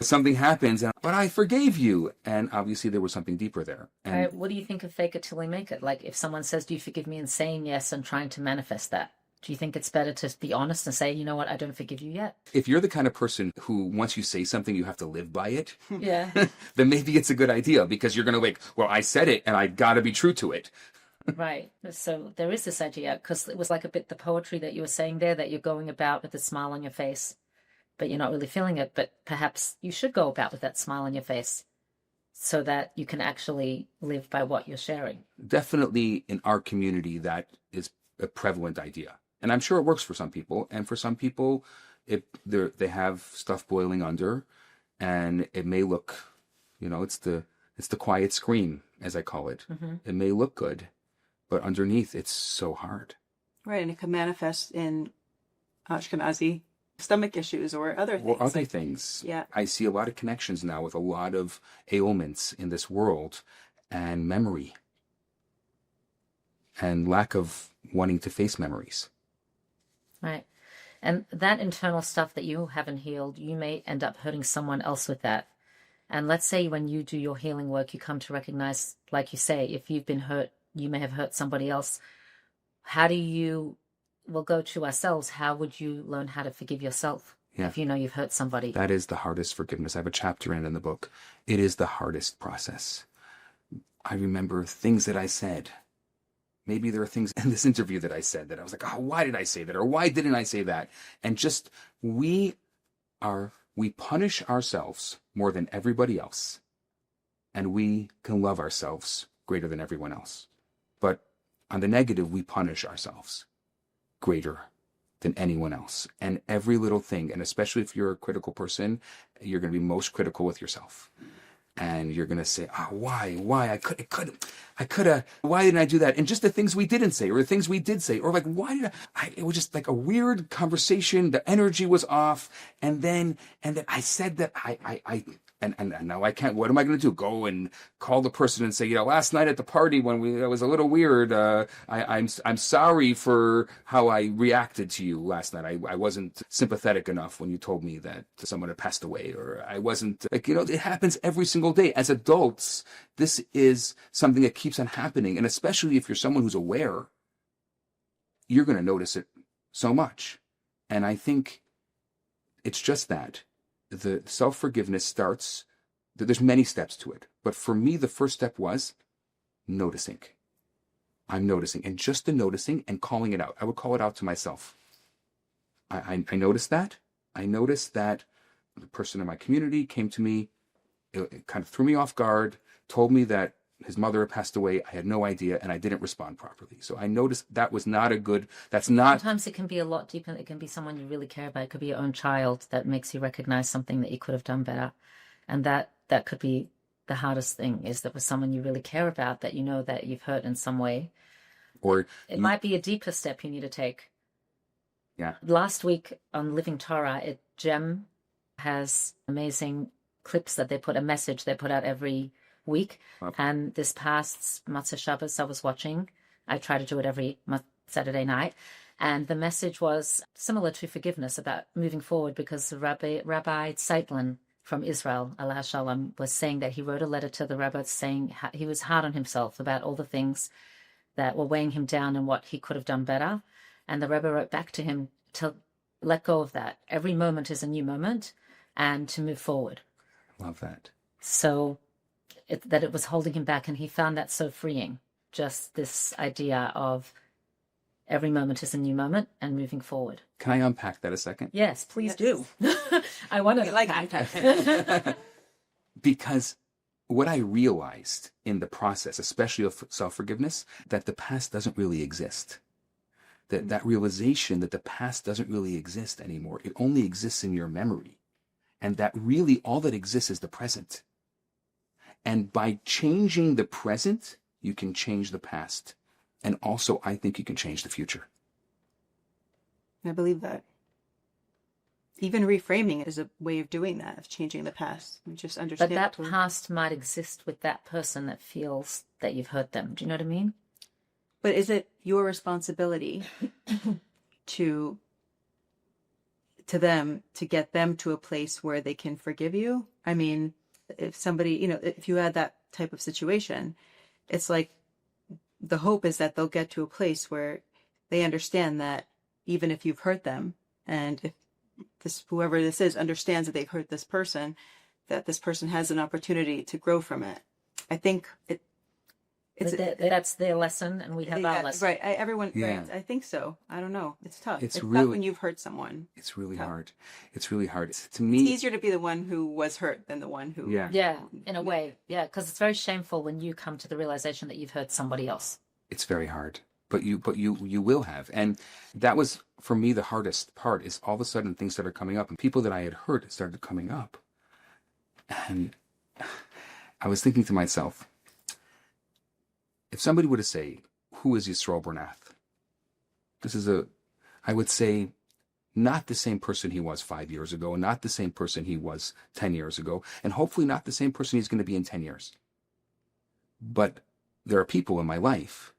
something happens, but I forgave you. And obviously there was something deeper there. And All right, what do you think of fake it till we make it? Like if someone says, do you forgive me, and saying yes and trying to manifest that, do you think it's better to be honest and say, you know what, I don't forgive you yet? if you're the kind of person who, once you say something, you have to live by it, Yeah. then maybe it's a good idea, because you're going to like, well, I said it and I got to be true to it. Right. So there is this idea, because it was like a bit the poetry that you were saying there, that you're going about with a smile on your face, but you're not really feeling it. But perhaps you should go about with that smile on your face so that you can actually live by what you're sharing. Definitely in our community, that is a prevalent idea. And I'm sure it works for some people. And for some people, they have stuff boiling under, and it may look, it's the quiet scream, as I call it. Mm-hmm. It may look good, but underneath it's so hard. Right, and it can manifest in Ashkenazi stomach issues or other things. Or other things. Yeah. I see a lot of connections now with a lot of ailments in this world, and memory, and lack of wanting to face memories. Right. And that internal stuff that you haven't healed, you may end up hurting someone else with that. And let's say when you do your healing work, you come to recognize, like you say, if you've been hurt, you may have hurt somebody else. We'll go to ourselves. How would you learn how to forgive yourself if you know you've hurt somebody? That is the hardest forgiveness. I have a chapter in the book. It is the hardest process. I remember things that I said. Maybe there are things in this interview that I said that I was like, oh, why did I say that? Or why didn't I say that? And just, we punish ourselves more than everybody else. And we can love ourselves greater than everyone else. But on the negative, we punish ourselves greater than anyone else. And every little thing, and especially if you're a critical person, you're going to be most critical with yourself. And you're going to say, why? I could have, why didn't I do that? And just the things we didn't say, or the things we did say, or like, why did it was just like a weird conversation. The energy was off. And then I said that and now I can't, what am I going to do? Go and call the person and say, last night at the party when it was a little weird, I'm sorry for how I reacted to you last night. I wasn't sympathetic enough when you told me that someone had passed away, or I wasn't, it happens every single day. As adults, this is something that keeps on happening. And especially if you're someone who's aware, you're going to notice it so much. And I think it's just that. The self-forgiveness starts, there's many steps to it. But for me, the first step was noticing. I'm noticing. And just the noticing and calling it out. I would call it out to myself. I noticed that. I noticed that the person in my community came to me, it kind of threw me off guard, told me that his mother had passed away. I had no idea, and I didn't respond properly. So I noticed that was not a good, that's not... Sometimes it can be a lot deeper. It can be someone you really care about. It could be your own child that makes you recognize something that you could have done better. And that could be the hardest thing, is that with someone you really care about, that you know that you've hurt in some way. Or it might be a deeper step you need to take. Yeah. Last week on Living Torah, Gem has amazing clips that a message they put out every week. And this past Matzah Shabbos I was watching, I try to do it every Saturday night, and the message was similar to forgiveness, about moving forward, because Rabbi Zeitlin from Israel, Alaa Shalom, was saying that he wrote a letter to the rabbi saying he was hard on himself about all the things that were weighing him down and what he could have done better. And the rabbi wrote back to him to let go of that. Every moment is a new moment, and to move forward. Love that. So that it was holding him back, and he found that so freeing. Just this idea of every moment is a new moment and moving forward. Can I unpack that a second? Yes, please do. I want to unpack. Because what I realized in the process, especially of self-forgiveness, that the past doesn't really exist. That realization that the past doesn't really exist anymore. It only exists in your memory. And that really all that exists is the present. And by changing the present, you can change the past. And also, I think you can change the future. I believe that. Even reframing is a way of doing that, of changing the past. You just understand. But that past might exist with that person that feels that you've hurt them. Do you know what I mean? But is it your responsibility to to them to get them to a place where they can forgive you. I mean, if somebody, if you had that type of situation, it's like the hope is that they'll get to a place where they understand that even if you've hurt them, and if whoever this is understands that they've hurt this person, that this person has an opportunity to grow from it. I think that's their lesson, and we have our lesson. Right. Right, I think so. I don't know. It's tough. It's really tough when you've hurt someone. It's really tough. hard. It's really hard. To me, it's easier to be the one who was hurt than the one who. Yeah, in a way. Yeah, because it's very shameful when you come to the realization that you've hurt somebody else. It's very hard. But you will have. And that was, for me, the hardest part, is all of a sudden things started coming up, and people that I had hurt started coming up. And I was thinking to myself, if somebody were to say, who is Yisroel Bernath? I would say, not the same person he was 5 years ago, and not the same person he was 10 years ago, and hopefully not the same person he's going to be in 10 years. But there are people in my life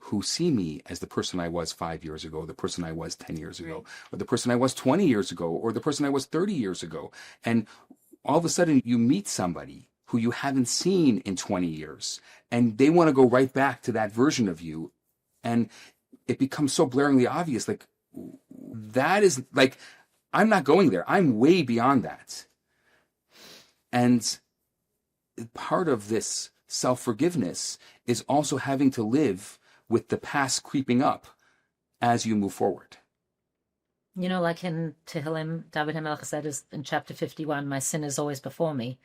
who see me as the person I was 5 years ago, the person I was 10 years ago, or the person I was 20 years ago, or the person I was 30 years ago. And all of a sudden you meet somebody who you haven't seen in 20 years, and they want to go right back to that version of you. And it becomes so blaringly obvious, like, that is, like, I'm not going there. I'm way beyond that. And part of this self-forgiveness is also having to live with the past creeping up as you move forward. Like in Tehillim, David HaMelech said in chapter 51, my sin is always before me.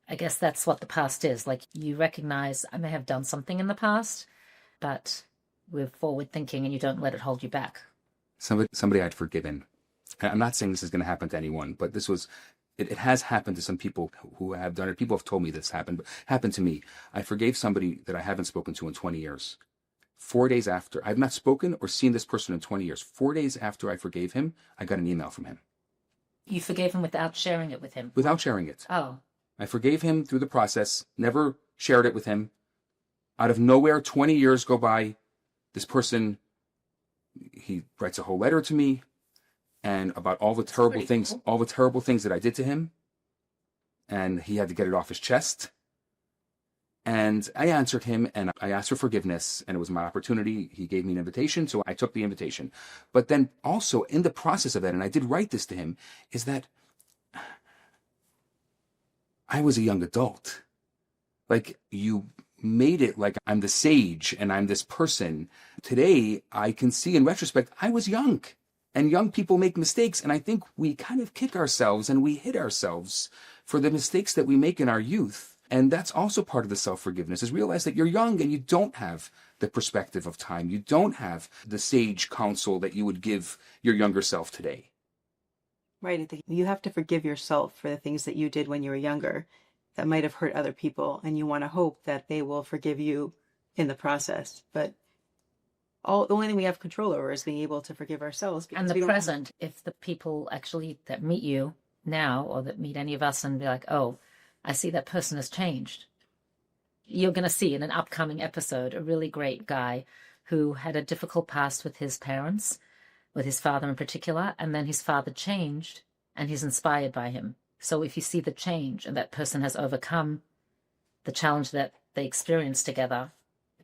I guess that's what the past is. Like, you recognize, I may have done something in the past, but we're forward thinking and you don't let it hold you back. Somebody I'd forgiven. I'm not saying this is going to happen to anyone, but it has happened to some people who have done it. People have told me this happened, but it happened to me. I forgave somebody that I haven't spoken to in 20 years. 4 days after, I've not spoken or seen this person in 20 years. 4 days after I forgave him, I got an email from him. You forgave him without sharing it with him? Without sharing it. Oh. I forgave him through the process, never shared it with him. Out of nowhere, 20 years go by. This person, he writes a whole letter to me, and about all the terrible things, all the terrible things that I did to him. And he had to get it off his chest. And I answered him, and I asked for forgiveness, and it was my opportunity. He gave me an invitation, so I took the invitation. But then also in the process of that, and I did write this to him, is that I was a young adult. Like, you made it like I'm the sage and I'm this person. Today, I can see in retrospect, I was young. And young people make mistakes, and I think we kind of kick ourselves and we hit ourselves for the mistakes that we make in our youth. And that's also part of the self-forgiveness, is realize that you're young and you don't have the perspective of time. You don't have the sage counsel that you would give your younger self today. Right. You have to forgive yourself for the things that you did when you were younger that might have hurt other people. And you want to hope that they will forgive you in the process. But the only thing we have control over is being able to forgive ourselves. And the present, if the people actually that meet you now, or that meet any of us and be like, oh, I see that person has changed. You're going to see in an upcoming episode a really great guy who had a difficult past with his parents, with his father in particular, and then his father changed and he's inspired by him. So if you see the change and that person has overcome the challenge that they experienced together,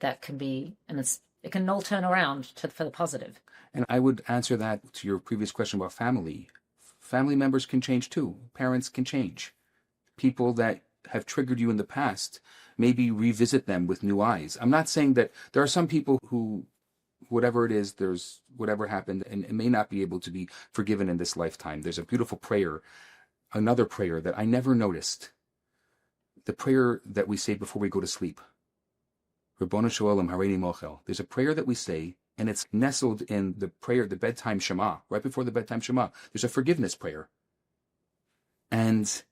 that can be, and it can all turn around for the positive. And I would answer that to your previous question about family. Family members can change too. Parents can change. People that have triggered you in the past, maybe revisit them with new eyes. I'm not saying that there are some people who, whatever it is, there's whatever happened, and it may not be able to be forgiven in this lifetime. There's a beautiful prayer, another prayer that I never noticed. The prayer that we say before we go to sleep. Ribono shel olam hareini mochel. There's a prayer that we say, and it's nestled in the prayer, the bedtime Shema. Right before the bedtime Shema, there's a forgiveness prayer. And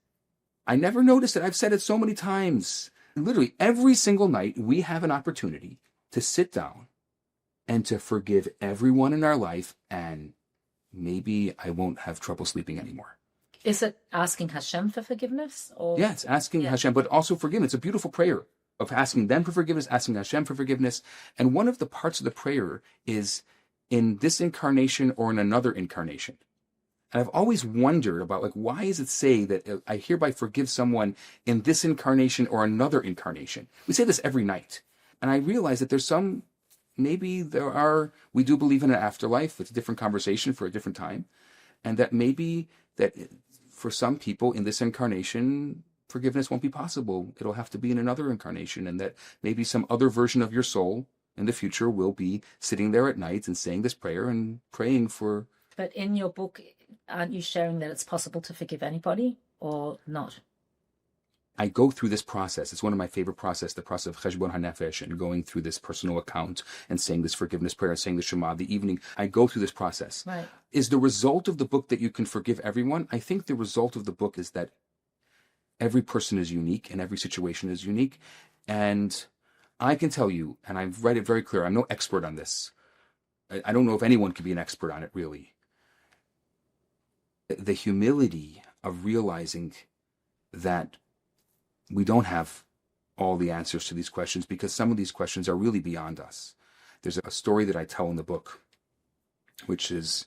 I never noticed it. I've said it so many times. Literally every single night, we have an opportunity to sit down and to forgive everyone in our life, and maybe I won't have trouble sleeping anymore. Is it asking Hashem for forgiveness? Or? Yeah, it's asking Hashem, but also forgiveness. It's a beautiful prayer of asking them for forgiveness, asking Hashem for forgiveness. And one of the parts of the prayer is in this incarnation or in another incarnation. And I've always wondered about, like, why does it say that I hereby forgive someone in this incarnation or another incarnation? We say this every night. And I realize that we do believe in an afterlife. It's a different conversation for a different time. And that maybe that for some people in this incarnation, forgiveness won't be possible. It'll have to be in another incarnation. And that maybe some other version of your soul in the future will be sitting there at night and saying this prayer and praying for. But in your book, aren't you sharing that it's possible to forgive anybody or not? I go through this process. It's one of my favorite processes, the process of cheshbon hanefesh, and going through this personal account and saying this forgiveness prayer and saying the Shema the evening. I go through this process. Right. Is the result of the book that you can forgive everyone? I think the result of the book is that every person is unique and every situation is unique. And I can tell you, and I've read it very clear, I'm no expert on this. I don't know if anyone could be an expert on it, really. The humility of realizing that we don't have all the answers to these questions because some of these questions are really beyond us. There's a story that I tell in the book, which is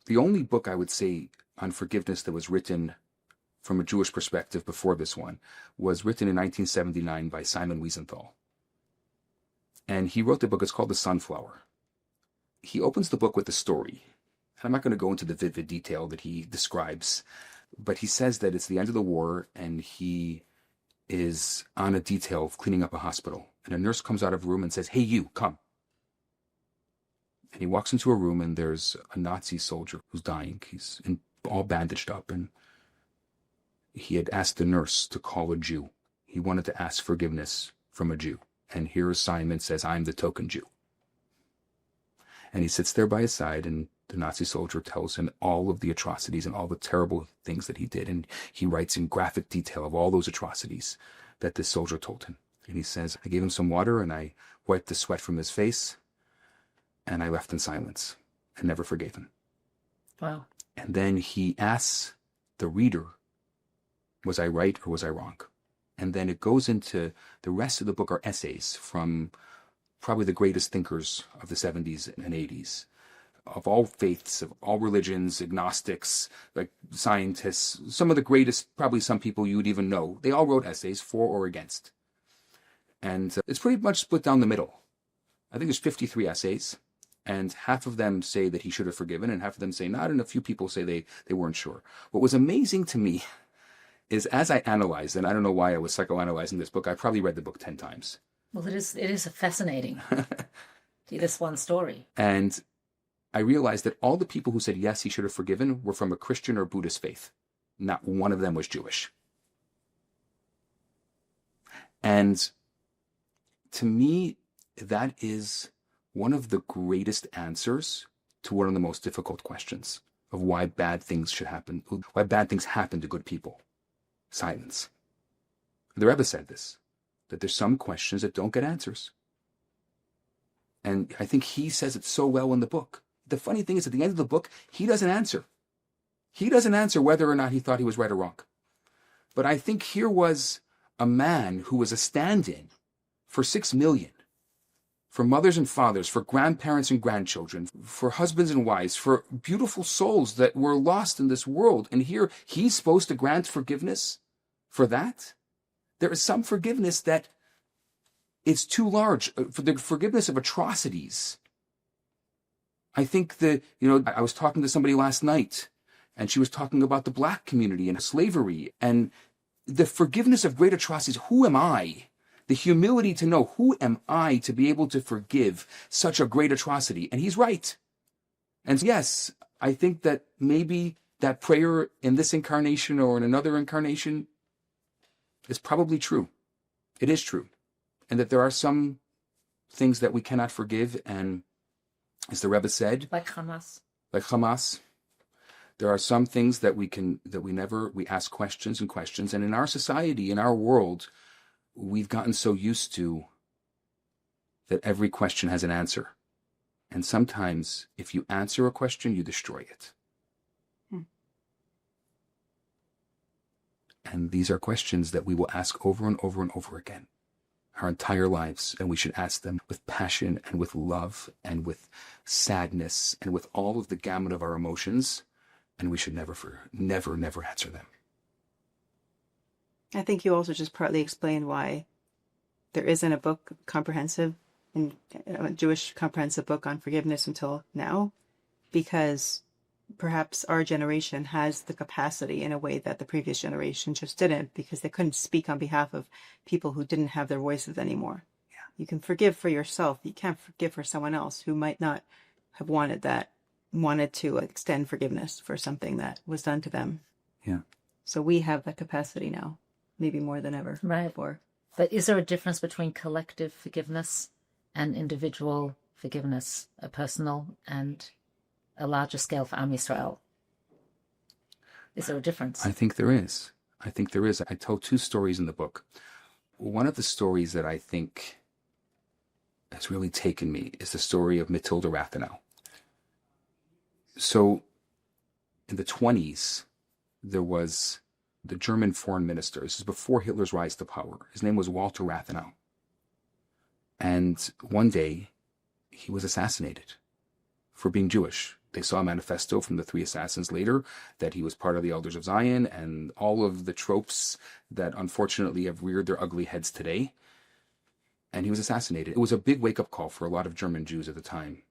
the only book I would say on forgiveness that was written from a Jewish perspective before this one, was written in 1979 by Simon Wiesenthal. And he wrote the book, it's called The Sunflower. He opens the book with a story. And I'm not going to go into the vivid detail that he describes, but he says that it's the end of the war and he is on a detail of cleaning up a hospital. And a nurse comes out of a room and says, "Hey, you, come." And he walks into a room and there's a Nazi soldier who's dying. He's all bandaged up. And he had asked the nurse to call a Jew. He wanted to ask forgiveness from a Jew. And here Simon says, "I'm the token Jew." And he sits there by his side and the Nazi soldier tells him all of the atrocities and all the terrible things that he did. And he writes in graphic detail of all those atrocities that this soldier told him. And he says, "I gave him some water and I wiped the sweat from his face and I left in silence and never forgave him." Wow. And then he asks the reader, was I right or was I wrong? And then it goes into the rest of the book are essays from probably the greatest thinkers of the 70s and 80s, of all faiths, of all religions, agnostics, like scientists, some of the greatest, probably some people you would even know. They all wrote essays for or against. And it's pretty much split down the middle. I think there's 53 essays, and half of them say that he should have forgiven, and half of them say not, and a few people say they weren't sure. What was amazing to me is as I analyzed, and I don't know why I was psychoanalyzing this book, I probably read the book 10 times. Well, it is fascinating. This one story. And I realized that all the people who said yes, he should have forgiven were from a Christian or Buddhist faith. Not one of them was Jewish. And to me, that is one of the greatest answers to one of the most difficult questions of why bad things should happen, why bad things happen to good people. Silence. The Rebbe said this, that there's some questions that don't get answers. And I think he says it so well in the book. The funny thing is, at the end of the book, he doesn't answer. He doesn't answer whether or not he thought he was right or wrong. But I think here was a man who was a stand-in for 6 million, for mothers and fathers, for grandparents and grandchildren, for husbands and wives, for beautiful souls that were lost in this world. And here he's supposed to grant forgiveness for that? There is some forgiveness that it's too large. For the forgiveness of atrocities. I think I was talking to somebody last night and she was talking about the black community and slavery and the forgiveness of great atrocities. Who am I? The humility to know, who am I to be able to forgive such a great atrocity? And he's right. And yes, I think that maybe that prayer in this incarnation or in another incarnation is probably true. It is true. And that there are some things that we cannot forgive. And as the Rebbe said, like Hamas, there are some things that we ask questions and questions. And in our society, in our world, we've gotten so used to that every question has an answer. And sometimes if you answer a question, you destroy it. And these are questions that we will ask over and over and over again, our entire lives. And we should ask them with passion and with love and with sadness and with all of the gamut of our emotions. and we should never answer them. I think you also just partly explained why there isn't a book comprehensive, a Jewish comprehensive book on forgiveness until now, because perhaps our generation has the capacity in a way that the previous generation just didn't, because they couldn't speak on behalf of people who didn't have their voices anymore. Yeah. You can forgive for yourself. You can't forgive for someone else who might not have wanted to extend forgiveness for something that was done to them. Yeah. So we have that capacity now, maybe more than ever before. But is there a difference between collective forgiveness and individual forgiveness, a personal and a larger scale for Am Yisrael? Is there a difference? I think there is. I tell two stories in the book. One of the stories that I think has really taken me is the story of Matilda Rathenau. So in the 1920s, there was the German foreign minister. This is before Hitler's rise to power. His name was Walter Rathenau. And one day, he was assassinated for being Jewish. They saw a manifesto from the three assassins later that he was part of the Elders of Zion and all of the tropes that unfortunately have reared their ugly heads today. And he was assassinated. It was a big wake-up call for a lot of German Jews at the time.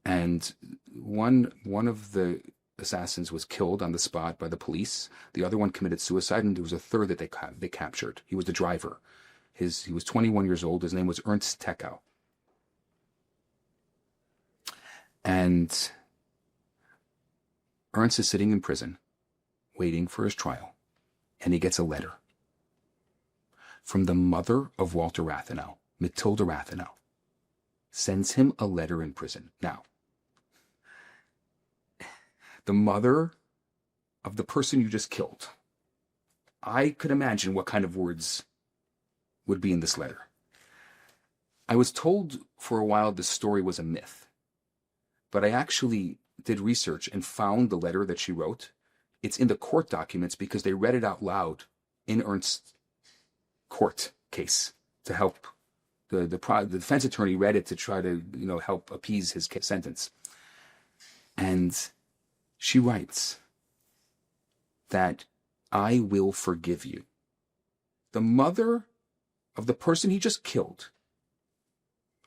And one of the assassins was killed on the spot by the police. The other one committed suicide, and there was a third that they captured. He was the driver. He was 21 years old. His name was Ernst Techow. And Ernst is sitting in prison, waiting for his trial, and he gets a letter from the mother of Walter Rathenau, Matilda Rathenau, sends him a letter in prison. Now, the mother of the person you just killed, I could imagine what kind of words would be in this letter. I was told for a while this story was a myth, but I actually did research and found the letter that she wrote. It's in the court documents because they read it out loud in Ernst's court case to help. The defense attorney read it to try to help appease his sentence. And she writes that I will forgive you. The mother of the person he just killed,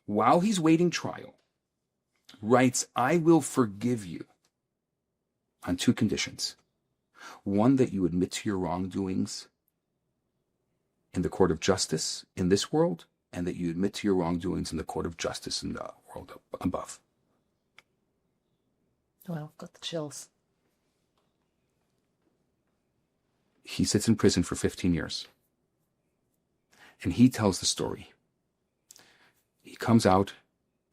while he's waiting trial, writes, I will forgive you on two conditions. One, that you admit to your wrongdoings in the court of justice in this world, and that you admit to your wrongdoings in the court of justice in the world above. Well, got the chills. He sits in prison for 15 years. And he tells the story. He comes out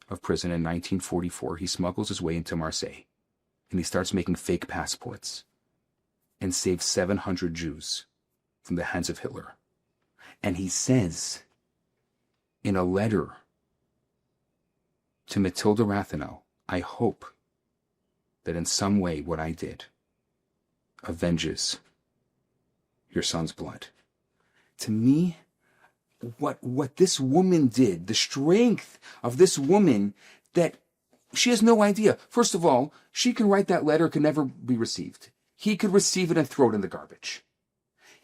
of prison in 1944. He smuggles his way into Marseille. And he starts making fake passports and saves 700 Jews from the hands of Hitler. And he says in a letter to Matilda Rathenau, I hope that in some way what I did avenges your son's blood. To me, what this woman did, the strength of this woman, that she has no idea. First of all, she can write that letter, could never be received. He could receive it and throw it in the garbage.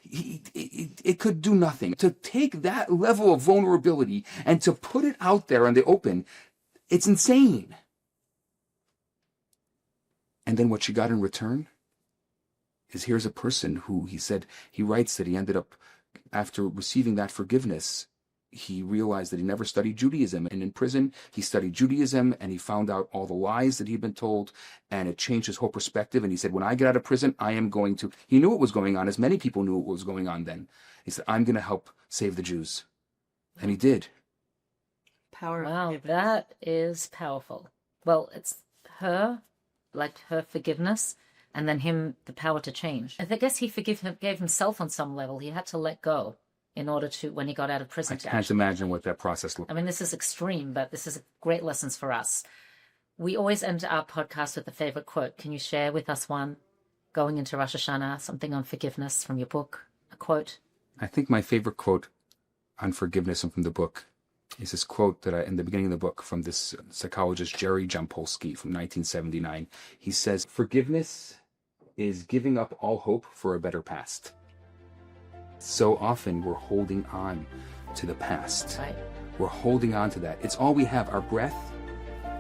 It could do nothing. To take that level of vulnerability and to put it out there in the open, it's insane. And then what she got in return is, here's a person who he writes that he ended up, after receiving that forgiveness, he realized that he never studied Judaism. And in prison, he studied Judaism and he found out all the lies that he'd been told, and it changed his whole perspective. And he said, when I get out of prison, he knew what was going on, as many people knew what was going on then. He said, I'm going to help save the Jews. And he did. Power. Wow, that is powerful. Well, it's her forgiveness, and then him the power to change. I guess he gave himself on some level. He had to let go in order to, when he got out of prison. I can't imagine what that process looked like. I mean, this is extreme, but this is great lessons for us. We always end our podcast with a favorite quote. Can you share with us one going into Rosh Hashanah, something on forgiveness from your book, a quote? I think my favorite quote on forgiveness and from the book is this quote that in the beginning of the book from this psychologist Jerry Jampolsky from 1979. He says, "Forgiveness is giving up all hope for a better past." So often we're holding on to the past. Right. We're holding on to that. It's all we have. Our breath,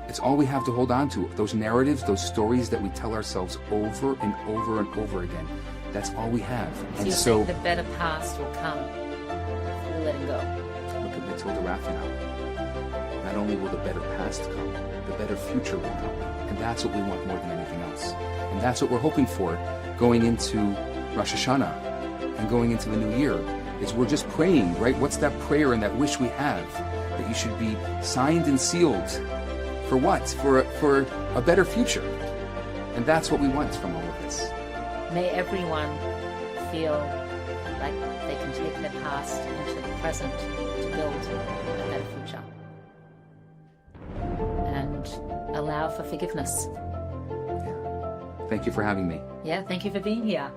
it's all we have to hold on to. Those narratives, those stories that we tell ourselves over and over and over again. That's all we have. So And you're so, saying the better past will come if we let it go. look at Matilda Raphael. Not only will the better past come, the better future will come. And that's what we want more than anything else. And that's what we're hoping for going into Rosh Hashanah and going into the new year, is we're just praying, right? What's that prayer and that wish we have? That you should be signed and sealed for what? For a better future. And that's what we want from all of this. May everyone feel like they can take their past into the present to build a better future. And allow for forgiveness. Thank you for having me. Yeah, thank you for being here.